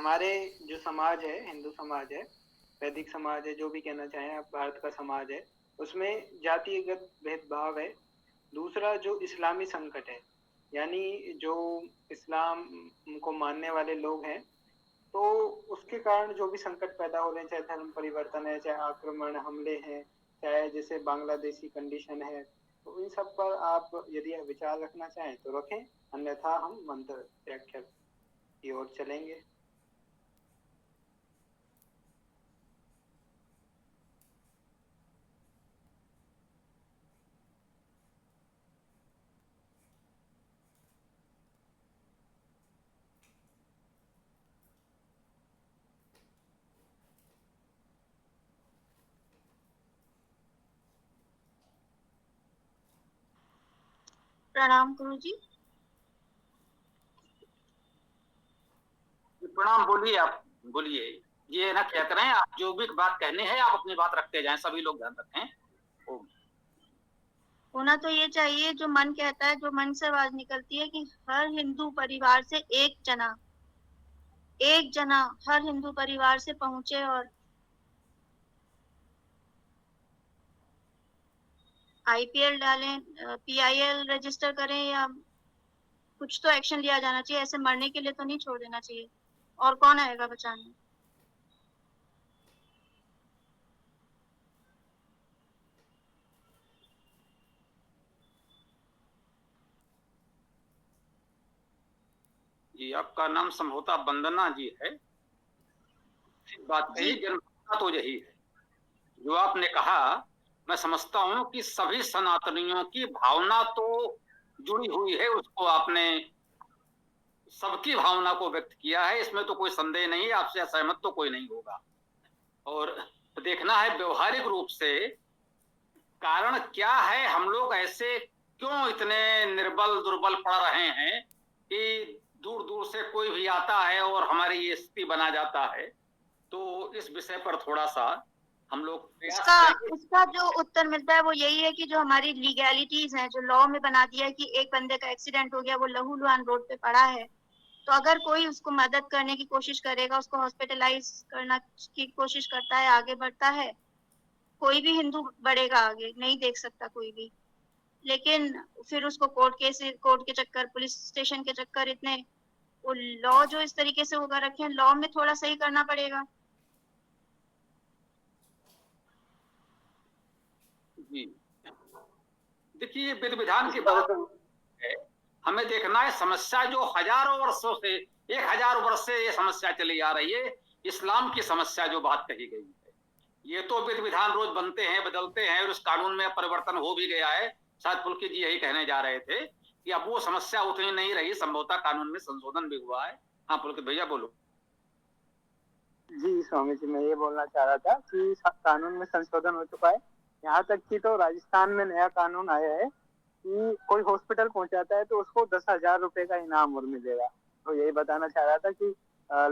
हमारे जो समाज है, हिंदू समाज है, वैदिक समाज है, जो भी कहना चाहें आप, भारत का समाज है, उसमें जातिगत भेदभाव है। दूसरा जो इस्लामी संकट है, यानी जो इस्लाम को मानने वाले लोग हैं, तो उसके कारण जो भी संकट पैदा हो रहे हैं, चाहे धर्म परिवर्तन है, चाहे आक्रमण हमले हैं, चाहे जैसे बांग्लादेशी कंडीशन है, तो इन सब पर आप यदि विचार रखना चाहें तो रखें, अन्यथा हम मंत्र व्याख्या की ओर चलेंगे। प्रणाम गुरु जी। प्रणाम। बोलिए, आप बोलिए। ये ना क्या करें, आप जो भी बात कहने हैं आप अपनी बात रखते जाएं, सभी लोग ध्यान रखें। ओम। होना तो ये चाहिए जो मन कहता है, जो मन से आवाज निकलती है कि हर हिंदू परिवार से एक जना हर हिंदू परिवार से पहुंचे और आईपीएल डालें, पीआईएल रजिस्टर करें, या कुछ तो एक्शन लिया जाना चाहिए। ऐसे मरने के लिए तो नहीं छोड़ देना चाहिए। और कौन आएगा बचाने? जी, आपका नाम संभवतः वंदना जी है। बात कही, जी। जन्म तो यही है जो आपने कहा। मैं समझता हूं कि सभी सनातनियों की भावना तो जुड़ी हुई है, उसको आपने सबकी भावना को व्यक्त किया है, इसमें तो कोई संदेह नहीं, आपसे असहमत तो कोई नहीं होगा। और देखना है व्यवहारिक रूप से कारण क्या है, हम लोग ऐसे क्यों इतने निर्बल दुर्बल पड़ रहे हैं कि दूर दूर से कोई भी आता है और हमारी ये स्थिति बना जाता है। तो इस विषय पर थोड़ा सा हम लोग प्रयास इसका करेंगे। इसका जो उत्तर मिलता है वो यही है कि जो हमारी लीगैलिटीज हैं, जो लॉ में बना दिया है कि एक बंदे का एक्सीडेंट हो गया, वो लहूलुहान रोड पे पड़ा है, तो अगर कोई उसको मदद करने की कोशिश करेगा, उसको हॉस्पिटलाइज करना की कोशिश करता है, आगे बढ़ता है, कोई भी हिंदू बढ़ेगा आगे, नहीं देख सकता कोई भी। लेकिन फिर उसको कोर्ट के चक्कर, पुलिस स्टेशन के चक्कर, इतने वो लॉ जो इस तरीके से होगा रखे हैं, लॉ में थोड़ा सही करना पड़ेगा। जी, देखिए विधि विधान की बात है, हमें देखना है समस्या जो हजारों वर्षों से, 1000 वर्ष से ये समस्या चली आ रही है, इस्लाम की समस्या जो बात कही गई है, ये तो विधि विधान रोज बनते हैं, बदलते हैं और उस कानून में परिवर्तन हो भी गया है। शायद पुलकित जी यही कहने जा रहे थे कि अब वो समस्या उतनी नहीं रही, संभवतः कानून में संशोधन भी हुआ है। हाँ पुलकित भैया बोलो। जी स्वामी जी, मैं ये बोलना चाह रहा था कि कानून में संशोधन हो चुका है। यहाँ तक कि तो राजस्थान में नया कानून आया है कि कोई हॉस्पिटल पहुंचाता है तो उसको 10,000 रुपए का इनाम और मिलेगा। तो यही बताना चाह रहा था कि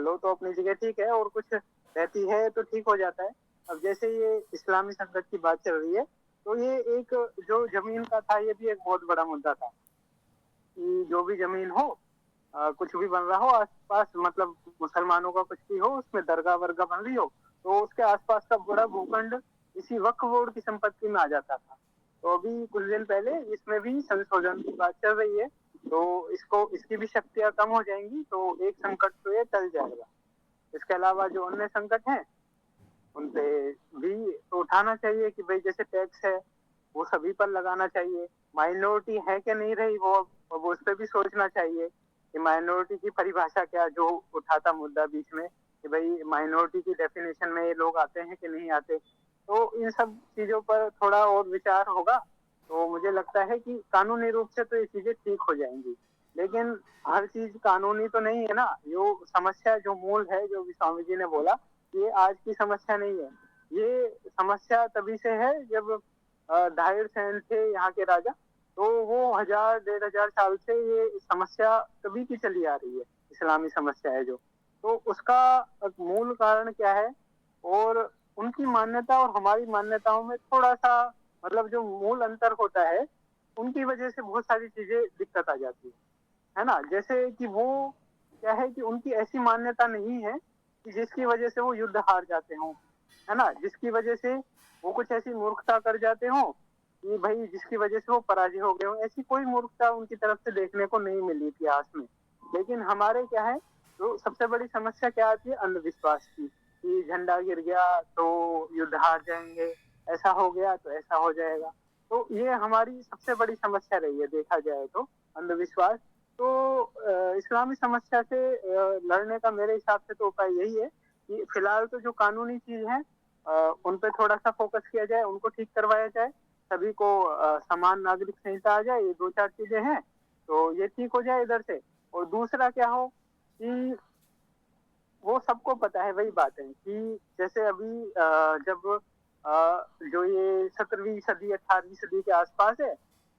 लो तो अपनी जगह ठीक है, और कुछ रहती है तो ठीक हो जाता है। अब जैसे ये इस्लामी संकट की बात चल रही है, तो ये एक जो जमीन का था, ये भी एक बहुत बड़ा मुद्दा था कि जो भी जमीन हो, कुछ भी बन रहा हो आसपास, मतलब मुसलमानों का कुछ भी हो, उसमें दरगाह वर्गा बन रही हो, तो उसके आसपास का बड़ा भूखंड इसी वक्फ बोर्ड की संपत्ति में आ जाता था। तो अभी कुछ दिन पहले इसमें भी संशोधन की बात चल रही है, तो इसको इसकी भी शक्तियां कम हो जाएंगी, तो एक संकट तो ये टल जाएगा। इसके अलावा जो अन्य संकट हैं उन पे भी तो उठाना चाहिए कि भाई जैसे टैक्स है वो सभी पर लगाना चाहिए। माइनॉरिटी है कि नहीं रही, वो उस पर भी सोचना चाहिए कि माइनॉरिटी की परिभाषा क्या, जो उठा था मुद्दा बीच में कि भाई माइनॉरिटी की डेफिनेशन में ये लोग आते हैं कि नहीं आते। तो इन सब चीजों पर थोड़ा और विचार होगा तो मुझे लगता है कि कानूनी रूप से तो ये चीजें ठीक हो जाएंगी। लेकिन हर चीज कानूनी तो नहीं है ना। जो समस्या, जो मूल है, जो भी स्वामी जी ने बोला, ये आज की समस्या नहीं है। ये समस्या तभी से है जब दाहिर सेन थे यहाँ के राजा, तो वो 1000 1500 साल से ये समस्या तभी की चली आ रही है, इस्लामी समस्या है जो। तो उसका एक मूल कारण क्या है, और उनकी मान्यता और हमारी मान्यताओं में थोड़ा सा, मतलब जो मूल अंतर होता है, उनकी वजह से बहुत सारी चीजें दिक्कत आ जाती है ना। जैसे कि वो क्या है कि उनकी ऐसी मान्यता नहीं है कि जिसकी वजह से वो युद्ध हार जाते हों, है ना, जिसकी वजह से वो कुछ ऐसी मूर्खता कर जाते हों कि भाई जिसकी वजह से वो पराजय हो गए हों। ऐसी कोई मूर्खता उनकी तरफ से देखने को नहीं मिली इतिहास में। लेकिन हमारे क्या है, तो सबसे बड़ी समस्या क्या आती है, अंधविश्वास की, कि झंडा गिर गया तो युद्ध हार जाएंगे, ऐसा हो गया तो ऐसा हो जाएगा। तो ये हमारी सबसे बड़ी समस्या रही है देखा जाए तो, अंधविश्वास। तो इस्लामी समस्या से लड़ने का मेरे हिसाब से तो उपाय यही है कि फिलहाल तो जो कानूनी चीज है उन पे थोड़ा सा फोकस किया जाए, उनको ठीक करवाया जाए, सभी को समान नागरिक संहिता आ जाए, ये 2-4 चीजें हैं तो ये ठीक हो जाए इधर से। और दूसरा क्या हो कि वो सबको पता है, वही बात है कि जैसे अभी जब जो ये 17वीं सदी 18वीं सदी के आसपास है,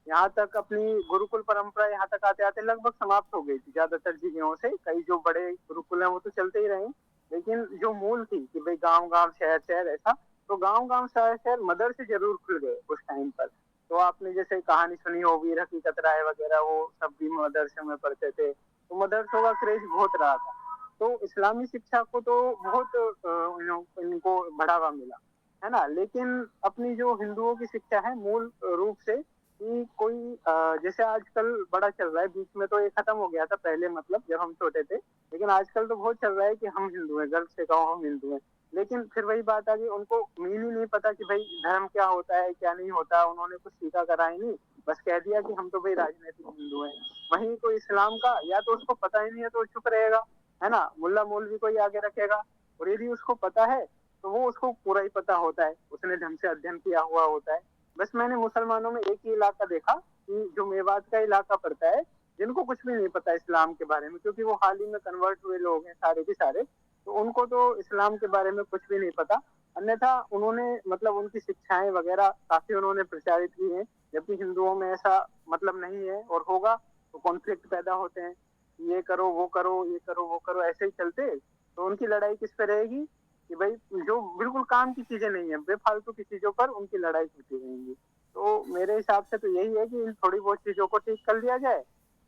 यहाँ तक अपनी गुरुकुल परंपरा यहाँ तक आते आते लगभग समाप्त हो गई थी ज्यादातर जगहों से। कई जो बड़े गुरुकुल हैं वो तो चलते ही रहे, लेकिन जो मूल थी कि भाई गांव गांव शहर शहर ऐसा, तो गांव गांव शहर शहर मदरसे जरूर खुल गए उस टाइम पर। तो आपने जैसे कहानी सुनी हो वीर हकीकत राय वगैरह, वो सब भी मदरसे में पढ़ते थे, तो मदरसों का क्रेज बहुत रहा था। तो इस्लामी शिक्षा को तो बहुत इनको बढ़ावा मिला, है ना। लेकिन अपनी जो हिंदुओं की शिक्षा है मूल रूप से कि कोई जैसे आजकल बड़ा चल रहा है, बीच में तो ये खत्म हो गया था पहले, मतलब जब हम छोटे थे, लेकिन आजकल तो बहुत चल रहा है कि हम हिंदू हैं, गर्व से कहो हम हिंदू हैं। लेकिन फिर वही बात आ गई, उनको मीन ही नहीं पता कि भाई धर्म क्या होता है क्या नहीं होता, उन्होंने कुछ सीखा करा ही नहीं, बस कह दिया कि हम तो भाई राजनीतिक हिंदू हैं। वहीं तो इस्लाम का या तो उसको पता ही नहीं है तो वो चुप रहेगा, है ना, मुल्ला मौलवी को ही आगे रखेगा। और यदि उसको पता है तो वो उसको पूरा ही पता होता है, उसने ढंग से अध्ययन किया हुआ होता है। बस मैंने मुसलमानों में एक ही इलाका देखा कि जो मेवात का इलाका पड़ता है, जिनको कुछ भी नहीं पता इस्लाम के बारे में, क्योंकि वो हाल ही में कन्वर्ट हुए लोग हैं सारे के सारे, तो उनको तो इस्लाम के बारे में कुछ भी नहीं पता। अन्यथा उन्होंने मतलब उनकी शिक्षाएं वगैरह काफी उन्होंने प्रचारित की हैं, जबकि हिंदुओं में ऐसा मतलब नहीं है, और होगा तो कॉन्फ्लिक्ट पैदा होते हैं, ये करो वो करो, ये करो वो करो, ऐसे ही चलते तो उनकी लड़ाई किस पे रहेगी कि भाई जो बिल्कुल काम की चीजें नहीं है, बेफालतू की चीजों पर उनकी लड़ाई होती रहेंगी। तो मेरे हिसाब से तो यही है कि इन थोड़ी बहुत चीजों को ठीक कर लिया जाए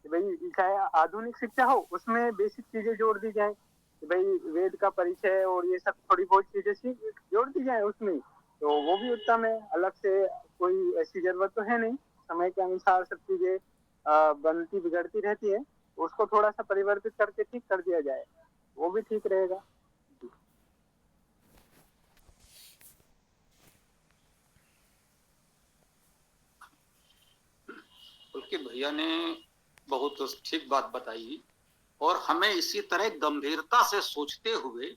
कि भाई चाहे आधुनिक शिक्षा हो उसमें बेसिक चीजें जोड़ दी जाए कि भाई वेद का परिचय और ये सब थोड़ी बहुत चीजें जोड़ दी जाए उसमें, तो वो भी उत्तम है। अलग से कोई ऐसी जरूरत तो है नहीं, समय के अनुसार सब चीजें बनती बिगड़ती रहती है, तो उसको थोड़ा सा परिवर्तित करके ठीक कर दिया जाए, वो भी ठीक रहेगा। बल्कि भैया ने बहुत ठीक बात बताई, और हमें इसी तरह गंभीरता से सोचते हुए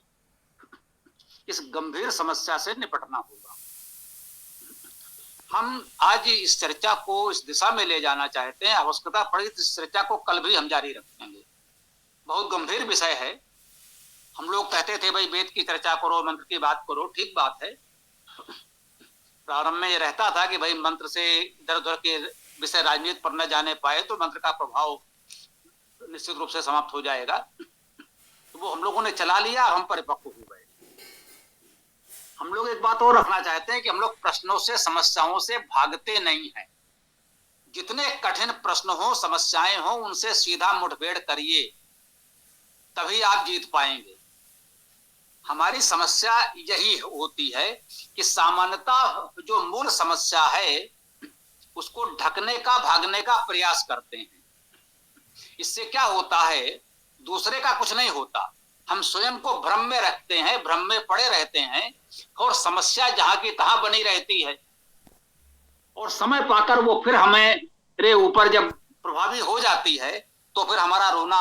इस गंभीर समस्या से निपटना होगा। हम आज इस चर्चा को इस दिशा में ले जाना चाहते हैं, आवश्यकता पड़ी तो इस चर्चा को कल भी हम जारी रखेंगे। बहुत गंभीर विषय है। हम लोग कहते थे भाई वेद की चर्चा करो, मंत्र की बात करो, ठीक बात है। प्रारंभ में ये रहता था कि भाई मंत्र से इधर उधर के विषय राजनीति पर न जाने पाए तो मंत्र का प्रभाव निश्चित रूप से समाप्त हो जाएगा। तो वो हम लोगों ने चला लिया और हम परिपक्व हो गए। हम लोग एक बात और रखना चाहते हैं कि हम लोग प्रश्नों से समस्याओं से भागते नहीं हैं। जितने कठिन प्रश्न हो, समस्याएं हो, उनसे सीधा मुठभेड़ करिए, तभी आप जीत पाएंगे। हमारी समस्या यही होती है कि सामान्यतः जो मूल समस्या है उसको ढकने का, भागने का प्रयास करते हैं। इससे क्या होता है, दूसरे का कुछ नहीं होता, हम स्वयं को भ्रम में रखते हैं, भ्रम में पड़े रहते हैं, और समस्या जहां की तहां बनी रहती है। और समय पाकर वो फिर हमारे ऊपर जब प्रभावी हो जाती है तो फिर हमारा रोना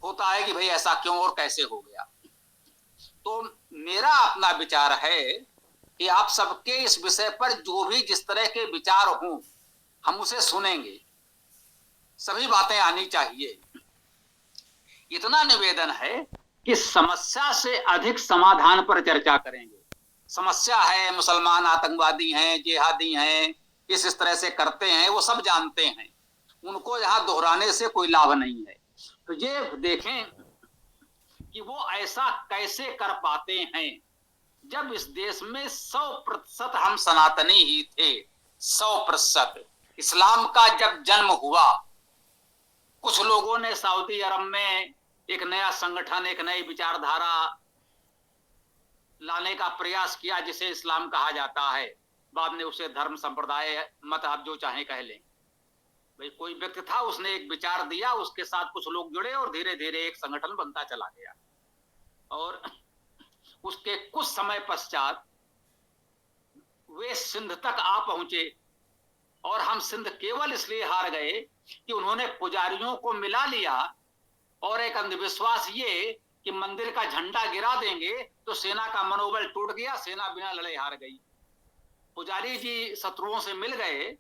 होता है कि भाई ऐसा क्यों और कैसे हो गया। तो मेरा अपना विचार है कि आप सबके इस विषय पर जो भी जिस तरह के विचार हों हम उसे सुनेंगे, सभी बातें आनी चाहिए। इतना निवेदन है कि समस्या से अधिक समाधान पर चर्चा करेंगे। समस्या है, मुसलमान आतंकवादी हैं, जिहादी हैं, इस तरह से करते हैं, वो सब जानते हैं, उनको यहां दोहराने से कोई लाभ नहीं है। तो ये देखें कि वो ऐसा कैसे कर पाते हैं जब इस देश में 100% हम सनातनी ही थे। 100%। इस्लाम का जब जन्म हुआ, कुछ लोगों ने सऊदी अरब में एक नया संगठन, एक नई विचारधारा लाने का प्रयास किया जिसे इस्लाम कहा जाता है। बाद में उसे धर्म, संप्रदाय, मत, आप जो चाहें कह लें। भाई कोई व्यक्ति था, उसने एक विचार दिया, उसके साथ कुछ लोग जुड़े और धीरे धीरे एक संगठन बनता चला गया। और उसके कुछ समय पश्चात वे सिंध तक आ पहुंचे। और हम सिंध केवल इसलिए हार गए कि उन्होंने पुजारियों को मिला लिया और एक अंधविश्वास ये कि मंदिर का झंडा गिरा देंगे तो सेना का मनोबल टूट गया, सेना बिना लड़े हार गई। पुजारी जी शत्रुओं से मिल गए,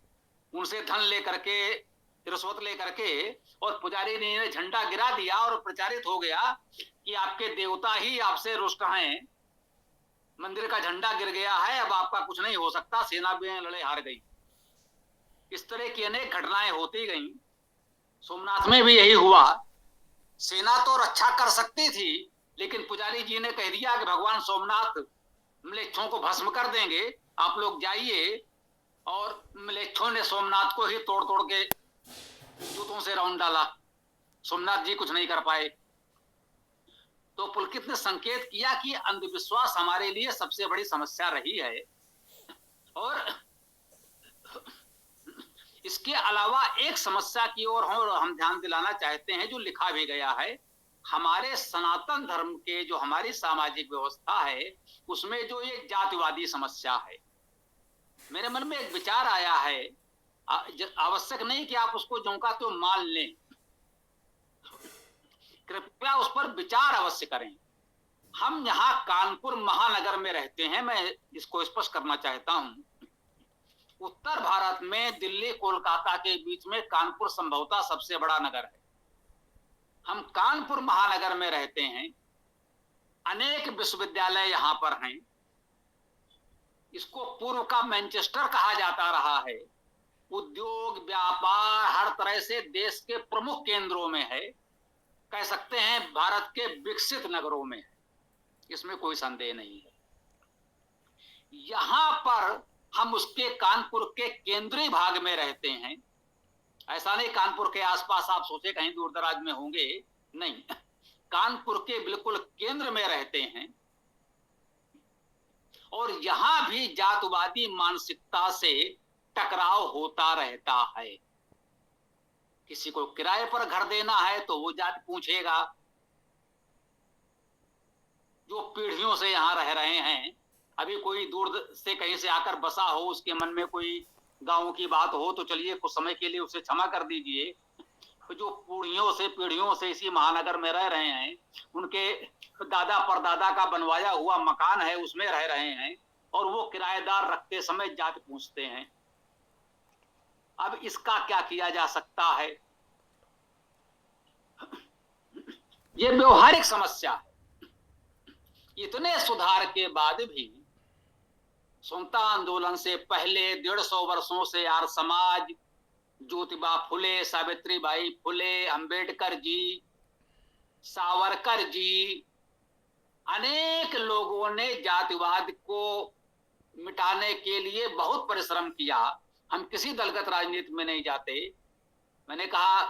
उनसे धन लेकर के, रिश्वत लेकर के, और पुजारी ने झंडा गिरा दिया और प्रचारित हो गया कि आपके देवता ही आपसे रुष्ट हैं, मंदिर का झंडा गिर गया है, अब आपका कुछ नहीं हो सकता, सेना बिना लड़े हार गई। इस तरह की अनेक घटनाएं होती गईं। सोमनाथ में भी यही हुआ। सेना तो रक्षा कर सकती थी, लेकिन पुजारी जी ने कह दिया कि भगवान सोमनाथ म्लेच्छों को भस्म कर देंगे, आप लोग जाइए। और म्लेच्छों ने सोमनाथ को ही तोड़ तोड़ के जूतों से राउंड डाला। सोमनाथ जी कुछ नहीं कर पाए। तो पुलकित ने संकेत किया कि अंधविश्वास हमारे लिए सबसे बड़ी समस्या रही है। और इसके अलावा एक समस्या की ओर हम ध्यान दिलाना चाहते हैं, जो लिखा भी गया है। हमारे सनातन धर्म के जो हमारी सामाजिक व्यवस्था है, उसमें जो ये जातिवादी समस्या है, मेरे मन में एक विचार आया है। आवश्यक नहीं कि आप उसको ज्यों का त्यों मान लें, कृपया उस पर विचार अवश्य करें। हम यहाँ कानपुर महानगर में रहते हैं, मैं इसको स्पष्ट करना चाहता हूं। उत्तर भारत में दिल्ली कोलकाता के बीच में कानपुर संभवतः सबसे बड़ा नगर है। हम कानपुर महानगर में रहते हैं, अनेक विश्वविद्यालय यहाँ पर हैं। इसको पूर्व का मैनचेस्टर कहा जाता रहा है। उद्योग, व्यापार हर तरह से देश के प्रमुख केंद्रों में है, कह सकते हैं भारत के विकसित नगरों में है, इसमें कोई संदेह नहीं है। यहां पर हम उसके कानपुर के केंद्रीय भाग में रहते हैं। ऐसा नहीं कानपुर के आसपास आप सोचे कहीं दूर दराज में होंगे, नहीं, कानपुर के बिल्कुल केंद्र में रहते हैं। और यहां भी जातवादी मानसिकता से टकराव होता रहता है। किसी को किराए पर घर देना है तो वो जात पूछेगा। जो पीढ़ियों से यहाँ रह रहे हैं, अभी कोई दूर से कहीं से आकर बसा हो, उसके मन में कोई गांव की बात हो तो चलिए कुछ समय के लिए उसे क्षमा कर दीजिए। जो पीढ़ियों से इसी महानगर में रह रहे हैं, उनके दादा परदादा का बनवाया हुआ मकान है, उसमें रह रहे हैं, और वो किराएदार रखते समय जात पूछते हैं। अब इसका क्या किया जा सकता है? ये व्यवहारिक समस्या है। इतने सुधार के बाद भी स्वतंत्रता आंदोलन से पहले 150 वर्षों से आर्य समाज, ज्योतिबा फुले, सावित्रीबाई फुले, अंबेडकर जी, सावरकर जी, अनेक लोगों ने जातिवाद को मिटाने के लिए बहुत परिश्रम किया। हम किसी दलगत राजनीति में नहीं जाते। मैंने कहा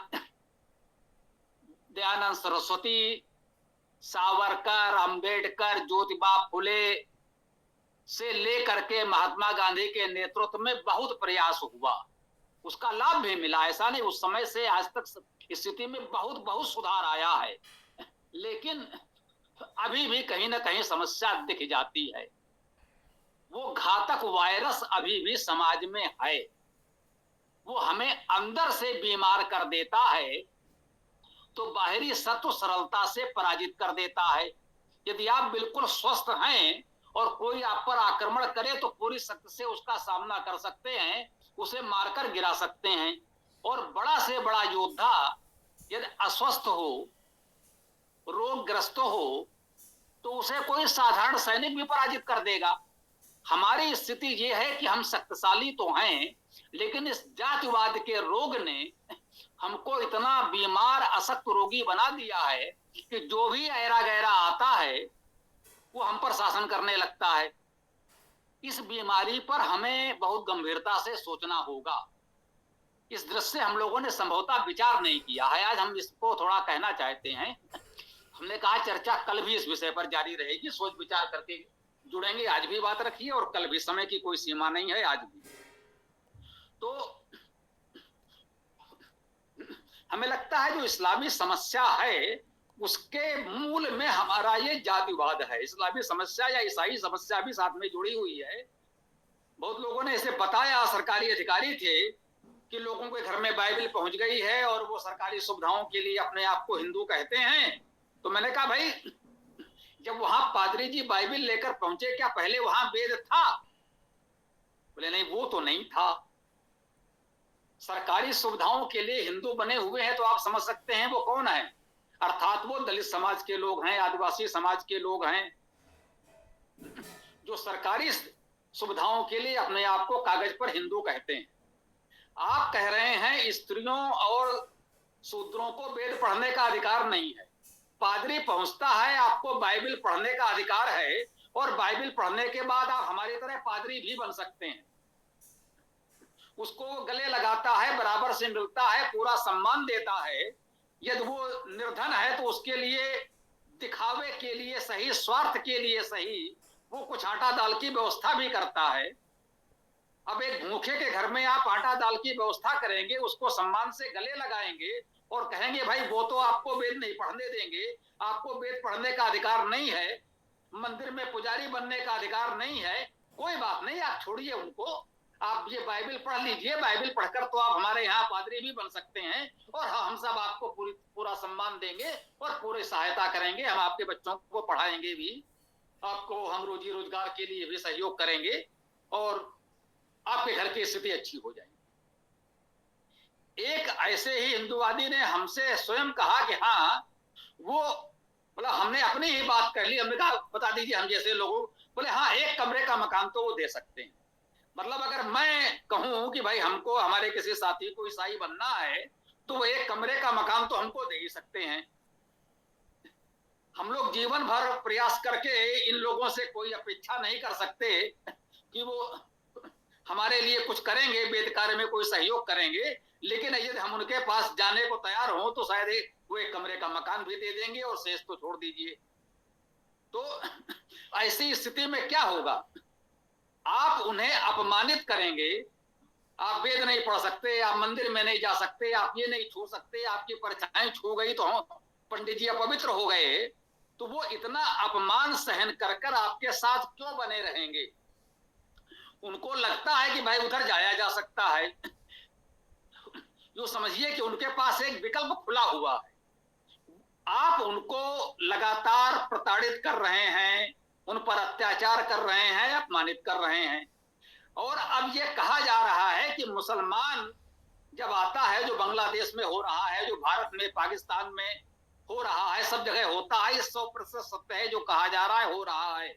दयानंद सरस्वती, सावरकर, अंबेडकर, ज्योतिबा फुले से लेकर के महात्मा गांधी के नेतृत्व में बहुत प्रयास हुआ, उसका लाभ भी मिला। ऐसा नहीं, उस समय से आज तक स्थिति में बहुत बहुत सुधार आया है, लेकिन अभी भी कहीं ना कहीं समस्या दिख जाती है। वो घातक वायरस अभी भी समाज में है, वो हमें अंदर से बीमार कर देता है तो बाहरी सत्व सरलता से पराजित कर देता है। यदि आप बिल्कुल स्वस्थ हैं और कोई आप पर आक्रमण करे तो पूरी शक्ति से उसका सामना कर सकते हैं, उसे मारकर गिरा सकते हैं। और बड़ा से बड़ा योद्धा यदि अस्वस्थ हो, रोगग्रस्त हो, तो उसे कोई साधारण सैनिक भी पराजित कर देगा। हमारी स्थिति यह है कि हम शक्तिशाली तो हैं, लेकिन इस जातिवाद के रोग ने हमको इतना बीमार, अशक्त रोगी बना दिया है कि जो भी ऐरा गैरा आता है वो हम पर शासन करने लगता है। इस बीमारी पर हमें बहुत गंभीरता से सोचना होगा। इस दृष्टि से हम लोगों ने संभवतः विचार नहीं किया है। आज हम इसको थोड़ा कहना चाहते हैं हमने कहा चर्चा कल भी इस विषय पर जारी रहेगी, सोच विचार करके जुड़ेंगे। आज भी बात रखिए और कल भी, समय की कोई सीमा नहीं है, आज भी। तो हमें लगता है जो इस्लामी समस्या है उसके मूल में हमारा ये जातिवाद है। इस्लामी समस्या या ईसाई समस्या भी साथ में जुड़ी हुई है। बहुत लोगों ने इसे बताया, सरकारी अधिकारी थे, कि लोगों के घर में बाइबल पहुंच गई है और वो सरकारी सुविधाओं के लिए अपने आप को हिंदू कहते हैं। तो मैंने कहा भाई, जब वहां पादरी जी बाइबल लेकर पहुंचे, क्या पहले वहां वेद था? बोले नहीं, वो तो नहीं था। सरकारी सुविधाओं के लिए हिंदू बने हुए हैं, तो आप समझ सकते हैं वो कौन है। अर्थात वो दलित समाज के लोग हैं, आदिवासी समाज के लोग हैं, जो सरकारी सुविधाओं के लिए अपने आप को कागज पर हिंदू कहते हैं। आप कह रहे हैं स्त्रियों और शूद्रों को वेद पढ़ने का अधिकार नहीं है। पादरी पहुंचता है, आपको बाइबल पढ़ने का अधिकार है, और बाइबल पढ़ने के बाद आप हमारी तरह पादरी भी बन सकते हैं। उसको गले लगाता है, बराबर से मिलता है, पूरा सम्मान देता है। यदि वो निर्धन है तो उसके लिए दिखावे के लिए सही, स्वार्थ के लिए सही, वो कुछ आटा दाल की व्यवस्था भी करता है। अब एक भूखे के घर में आप आटा दाल की व्यवस्था करेंगे, उसको सम्मान से गले लगाएंगे और कहेंगे भाई वो तो आपको वेद नहीं पढ़ने देंगे, आपको वेद पढ़ने का अधिकार नहीं है, मंदिर में पुजारी बनने का अधिकार नहीं है। कोई बात नहीं, आप छोड़िए उनको, आप ये बाइबल पढ़ लीजिए, बाइबल पढ़कर तो आप हमारे यहाँ पादरी भी बन सकते हैं, और हम सब आपको पूरा सम्मान देंगे और पूरी सहायता करेंगे, हम आपके बच्चों को पढ़ाएंगे भी, आपको हम रोजी रोजगार के लिए भी सहयोग करेंगे, और आपके घर की स्थिति अच्छी हो जाएगी। एक ऐसे ही हिंदुवादी ने हमसे स्वयं कहा कि हाँ, वो बोला हमने अपनी ही बात कर ली। हमने कहा बता दीजिए हम जैसे लोगों, बोले हाँ, एक कमरे का मकान तो वो दे सकते हैं। मतलब अगर मैं कहूं कि भाई हमको, हमारे किसी साथी को ईसाई बनना है, तो वो एक कमरे का मकान तो हमको दे ही सकते हैं। हम लोग जीवन भर प्रयास करके इन लोगों से कोई अपेक्षा नहीं कर सकते कि वो हमारे लिए कुछ करेंगे, वेद कार्य में कोई सहयोग करेंगे, लेकिन यदि हम उनके पास जाने को तैयार हों तो शायद वो एक कमरे का मकान भी दे देंगे और शेष तो छोड़ दीजिए। तो ऐसी स्थिति में क्या होगा, आप उन्हें अपमानित करेंगे। आप वेद नहीं पढ़ सकते, आप मंदिर में नहीं जा सकते, आप ये नहीं छू सकते, आपकी परछाई छू गई तो पंडित जी अपवित्र हो गए। तो वो इतना अपमान सहन कर कर आपके साथ क्यों बने रहेंगे? उनको लगता है कि भाई उधर जाया जा सकता है। जो समझिए कि उनके पास एक विकल्प खुला हुआ है। आप उनको लगातार प्रताड़ित कर रहे हैं, उन पर अत्याचार कर रहे हैं, अपमानित कर रहे हैं। और अब ये कहा जा रहा है कि मुसलमान जब आता है, जो बांग्लादेश में हो रहा है, जो भारत में, पाकिस्तान में हो रहा है, सब जगह होता है, 100% सत्य है जो कहा जा रहा है, हो रहा है,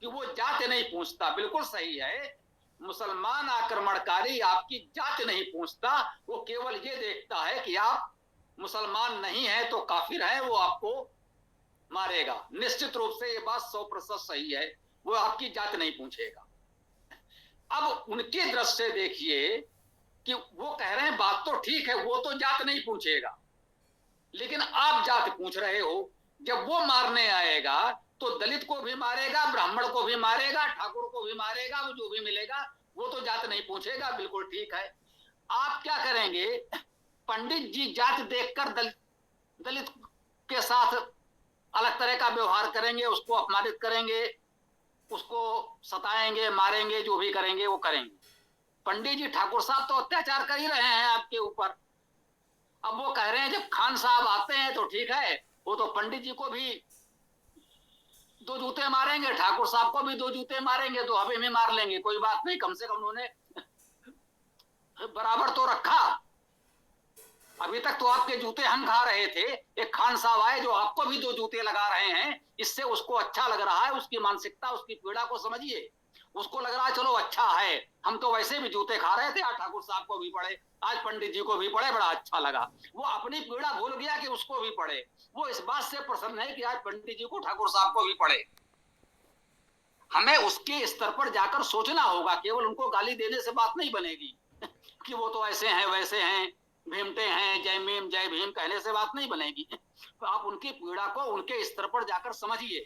कि वो जात नहीं पूछता। बिल्कुल सही है, मुसलमान आक्रमणकारी आपकी जात नहीं पूछता, वो केवल ये देखता है कि आप मुसलमान नहीं है तो काफिर है, वो आपको मारेगा। निश्चित रूप से ये बात 100% सही है, वो आपकी जात नहीं पूछेगा। अब उनकी दृष्टि से देखिए कि वो कह रहे हैं बात तो ठीक है, वो तो जात नहीं पूछेगा, लेकिन आप जात पूछ रहे हो। जब वो मारने आएगा तो दलित को भी मारेगा, ब्राह्मण को भी मारेगा, ठाकुर को भी मारेगा, वो जो भी मिलेगा, वो तो जात नहीं पूछेगा। बिल्कुल ठीक है। आप क्या करेंगे? पंडित जी जात देखकर दलित के साथ अलग तरह का व्यवहार करेंगे, उसको अपमानित करेंगे, उसको सताएंगे, मारेंगे, जो भी करेंगे वो करेंगे। पंडित जी, ठाकुर साहब तो अत्याचार कर ही रहे हैं आपके ऊपर। अब वो कह रहे हैं जब खान साहब आते हैं तो ठीक है, वो तो पंडित जी को भी 2 जूते मारेंगे, ठाकुर साहब को भी 2 जूते मारेंगे, तो हमें भी मार लेंगे, कोई बात नहीं, कम से कम उन्होंने बराबर तो रखा। अभी तक तो आपके जूते हम खा रहे थे, एक खान साहब आए जो आपको भी 2 जूते लगा रहे हैं, इससे उसको अच्छा लग रहा है। उसकी मानसिकता, उसकी पीड़ा को समझिए। उसको लग रहा है चलो अच्छा है, हम तो वैसे भी जूते खा रहे थे, आज ठाकुर साहब को भी पड़े, आज पंडित जी को भी पड़े, बड़ा अच्छा लगा। वो अपनी पीड़ा भूल गया कि उसको भी पड़े। वो इस बात से प्रसन्न है कि आज पंडित जी को, ठाकुर साहब को भी पड़े। हमें उसके स्तर पर जाकर सोचना होगा, केवल उनको गाली देने से बात नहीं बनेगी कि वो तो ऐसे हैं वैसे हैं। भीमटे हैं, जय भीम जय भीम कहने से बात नहीं बनेगी। तो आप उनकी पीड़ा को उनके स्तर पर जाकर समझिए।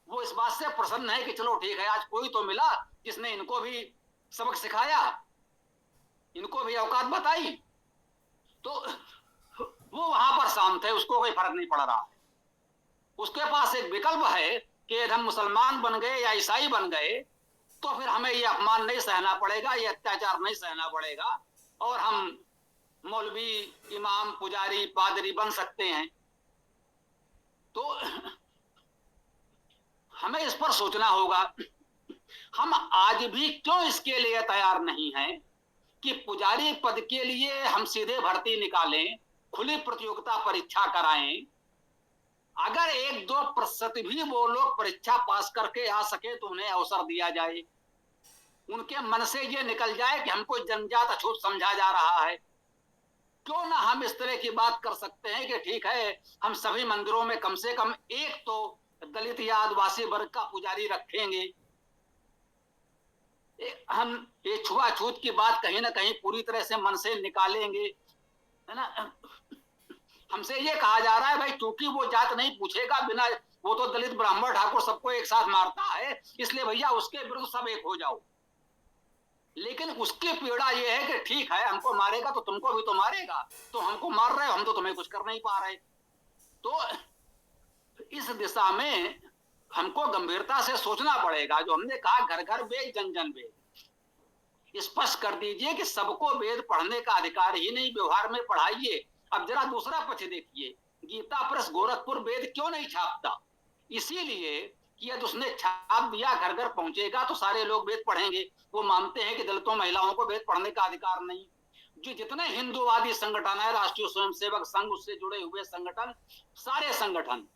वो इस बात से प्रसन्न है कि चलो ठीक है, आज कोई तो मिला जिसने इनको भी सबक सिखाया, इनको भी औकात बताई। तो वो वहां पर शांत है, उसको कोई फर्क नहीं पड़ रहा है। उसके पास एक विकल्प है कि यदि हम मुसलमान बन गए या ईसाई बन गए तो फिर हमें ये अपमान नहीं सहना पड़ेगा, ये अत्याचार नहीं सहना पड़ेगा, और हम मौलवी, इमाम, पुजारी, पादरी बन सकते हैं। तो हमें इस पर सोचना होगा। हम आज भी क्यों इसके लिए तैयार नहीं हैं कि पुजारी पद के लिए हम सीधे भर्ती निकालें, खुली प्रतियोगिता परीक्षा कराएं। अगर 1-2% भी वो लोग परीक्षा पास करके आ सके तो उन्हें अवसर दिया जाए। उनके मन से ये निकल जाए कि हमको जनजात अछूत समझा जा रहा है। क्यों ना हम इस तरह की बात कर सकते हैं कि ठीक है, हम सभी मंदिरों में कम से कम एक तो दलित या आदिवासी वर्ग का पुजारी रखेंगे। हम ये छुआछूत की बात कहीं ना कहीं पूरी तरह से मन से निकालेंगे, है ना। हमसे ये कहा जा रहा है भाई, क्योंकि वो जात नहीं पूछेगा बिना, वो तो दलित ब्राह्मण ठाकुर सबको एक साथ मारता है, इसलिए भैया उसके विरुद्ध सब एक हो जाओ। लेकिन उसकी पीड़ा ये है कि ठीक है, हमको मारेगा तो तुमको भी तो मारेगा, तो हमको मार रहे हो, हम तो तुम्हें कुछ कर नहीं पा रहे। तो इस दिशा में हमको गंभीरता से सोचना पड़ेगा। जो हमने कहा घर घर वेद, जन जन वेद, स्पष्ट कर दीजिए कि सबको वेद पढ़ने का अधिकार ही नहीं, व्यवहार में पढ़ाइए। अब जरा दूसरा पक्ष देखिए, गीता प्रेस गोरखपुर वेद क्यों नहीं छापता? इसीलिए कि यदि उसने छाप दिया, घर घर पहुंचेगा तो सारे लोग वेद पढ़ेंगे। वो मानते हैं कि दलितों, महिलाओं को वेद पढ़ने का अधिकार नहीं। जो जितने हिंदूवादी संगठन है, राष्ट्रीय स्वयंसेवक संघ, उससे जुड़े हुए संगठन, सारे संगठन,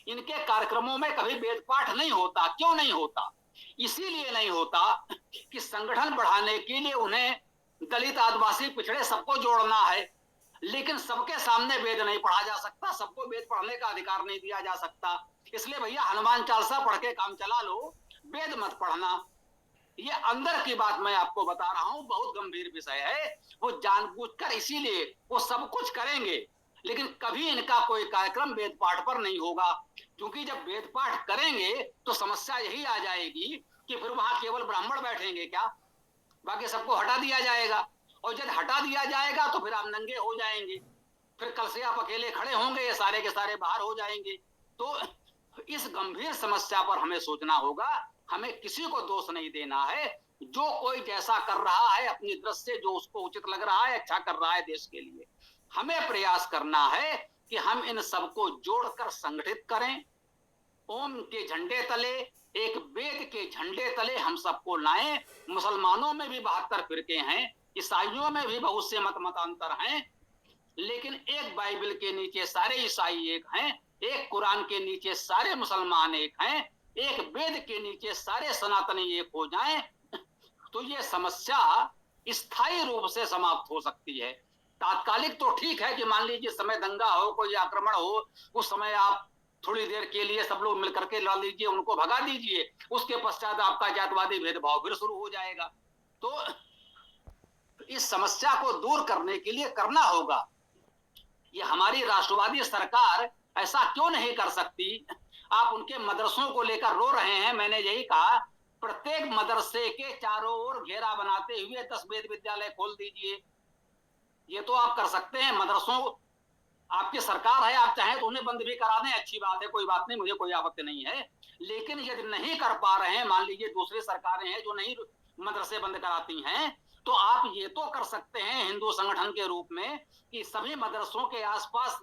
इनके कार्यक्रमों में कभी वेद पाठ नहीं होता। क्यों नहीं होता? इसीलिए नहीं होता कि संगठन बढ़ाने के लिए उन्हें दलित, आदिवासी, पिछड़े सबको जोड़ना है, लेकिन सबके सामने वेद नहीं पढ़ा जा सकता, सबको वेद पढ़ने का अधिकार नहीं दिया जा सकता। इसलिए भैया हनुमान चालीसा पढ़ के काम चला लो, वेद मत पढ़ना। ये अंदर की बात मैं आपको बता रहा हूं, बहुत गंभीर विषय है। वो जानबूझकर इसीलिए वो सब कुछ करेंगे, लेकिन कभी इनका कोई कार्यक्रम वेद पाठ पर नहीं होगा। क्योंकि जब वेद पाठ करेंगे तो समस्या यही आ जाएगी कि फिर वहां केवल ब्राह्मण बैठेंगे क्या, बाकी सबको हटा दिया जाएगा। और जब हटा दिया जाएगा तो फिर आप नंगे हो जाएंगे, फिर कल से आप अकेले खड़े होंगे, ये सारे के सारे बाहर हो जाएंगे। तो इस गंभीर समस्या पर हमें सोचना होगा। हमें किसी को दोष नहीं देना है। जो कोई जैसा कर रहा है अपनी दृष्टि से, जो उसको उचित लग रहा है, अच्छा कर रहा है देश के लिए, हमें प्रयास करना है कि हम इन सबको जोड़कर संगठित करें। ओम के झंडे तले, एक वेद के झंडे तले हम सबको लाएं। मुसलमानों में भी 72 फिरके हैं, ईसाइयों में भी बहुत से मतांतर हैं, लेकिन एक बाइबल के नीचे सारे ईसाई एक हैं, एक कुरान के नीचे सारे मुसलमान एक हैं, एक वेद के नीचे सारे सनातनी एक हो जाएं, तो ये समस्या स्थायी रूप से समाप्त हो सकती है। तात्कालिक तो ठीक है कि मान लीजिए समय दंगा हो, कोई आक्रमण हो, उस समय आप थोड़ी देर के लिए सब लोग मिलकर के लड़ लीजिए, उनको भगा दीजिए, उसके पश्चात आपका जातवादी भेदभाव फिर शुरू हो जाएगा। तो इस समस्या को दूर करने के लिए करना होगा। ये हमारी राष्ट्रवादी सरकार ऐसा क्यों नहीं कर सकती? आप उनके मदरसों को लेकर रो रहे हैं। मैंने यही कहा, प्रत्येक मदरसे के चारों ओर घेरा बनाते हुए 10 वेद विद्यालय खोल दीजिए। ये तो आप कर सकते हैं। मदरसों, आपकी सरकार है, आप चाहें तो उन्हें बंद भी करा दें, अच्छी बात है, कोई बात नहीं, मुझे कोई आपत्ति नहीं है। लेकिन यदि नहीं कर पा रहे हैं, मान लीजिए दूसरी सरकारें हैं जो नहीं मदरसे बंद कराती हैं, तो आप ये तो कर सकते हैं हिंदू संगठन के रूप में कि सभी मदरसों के आसपास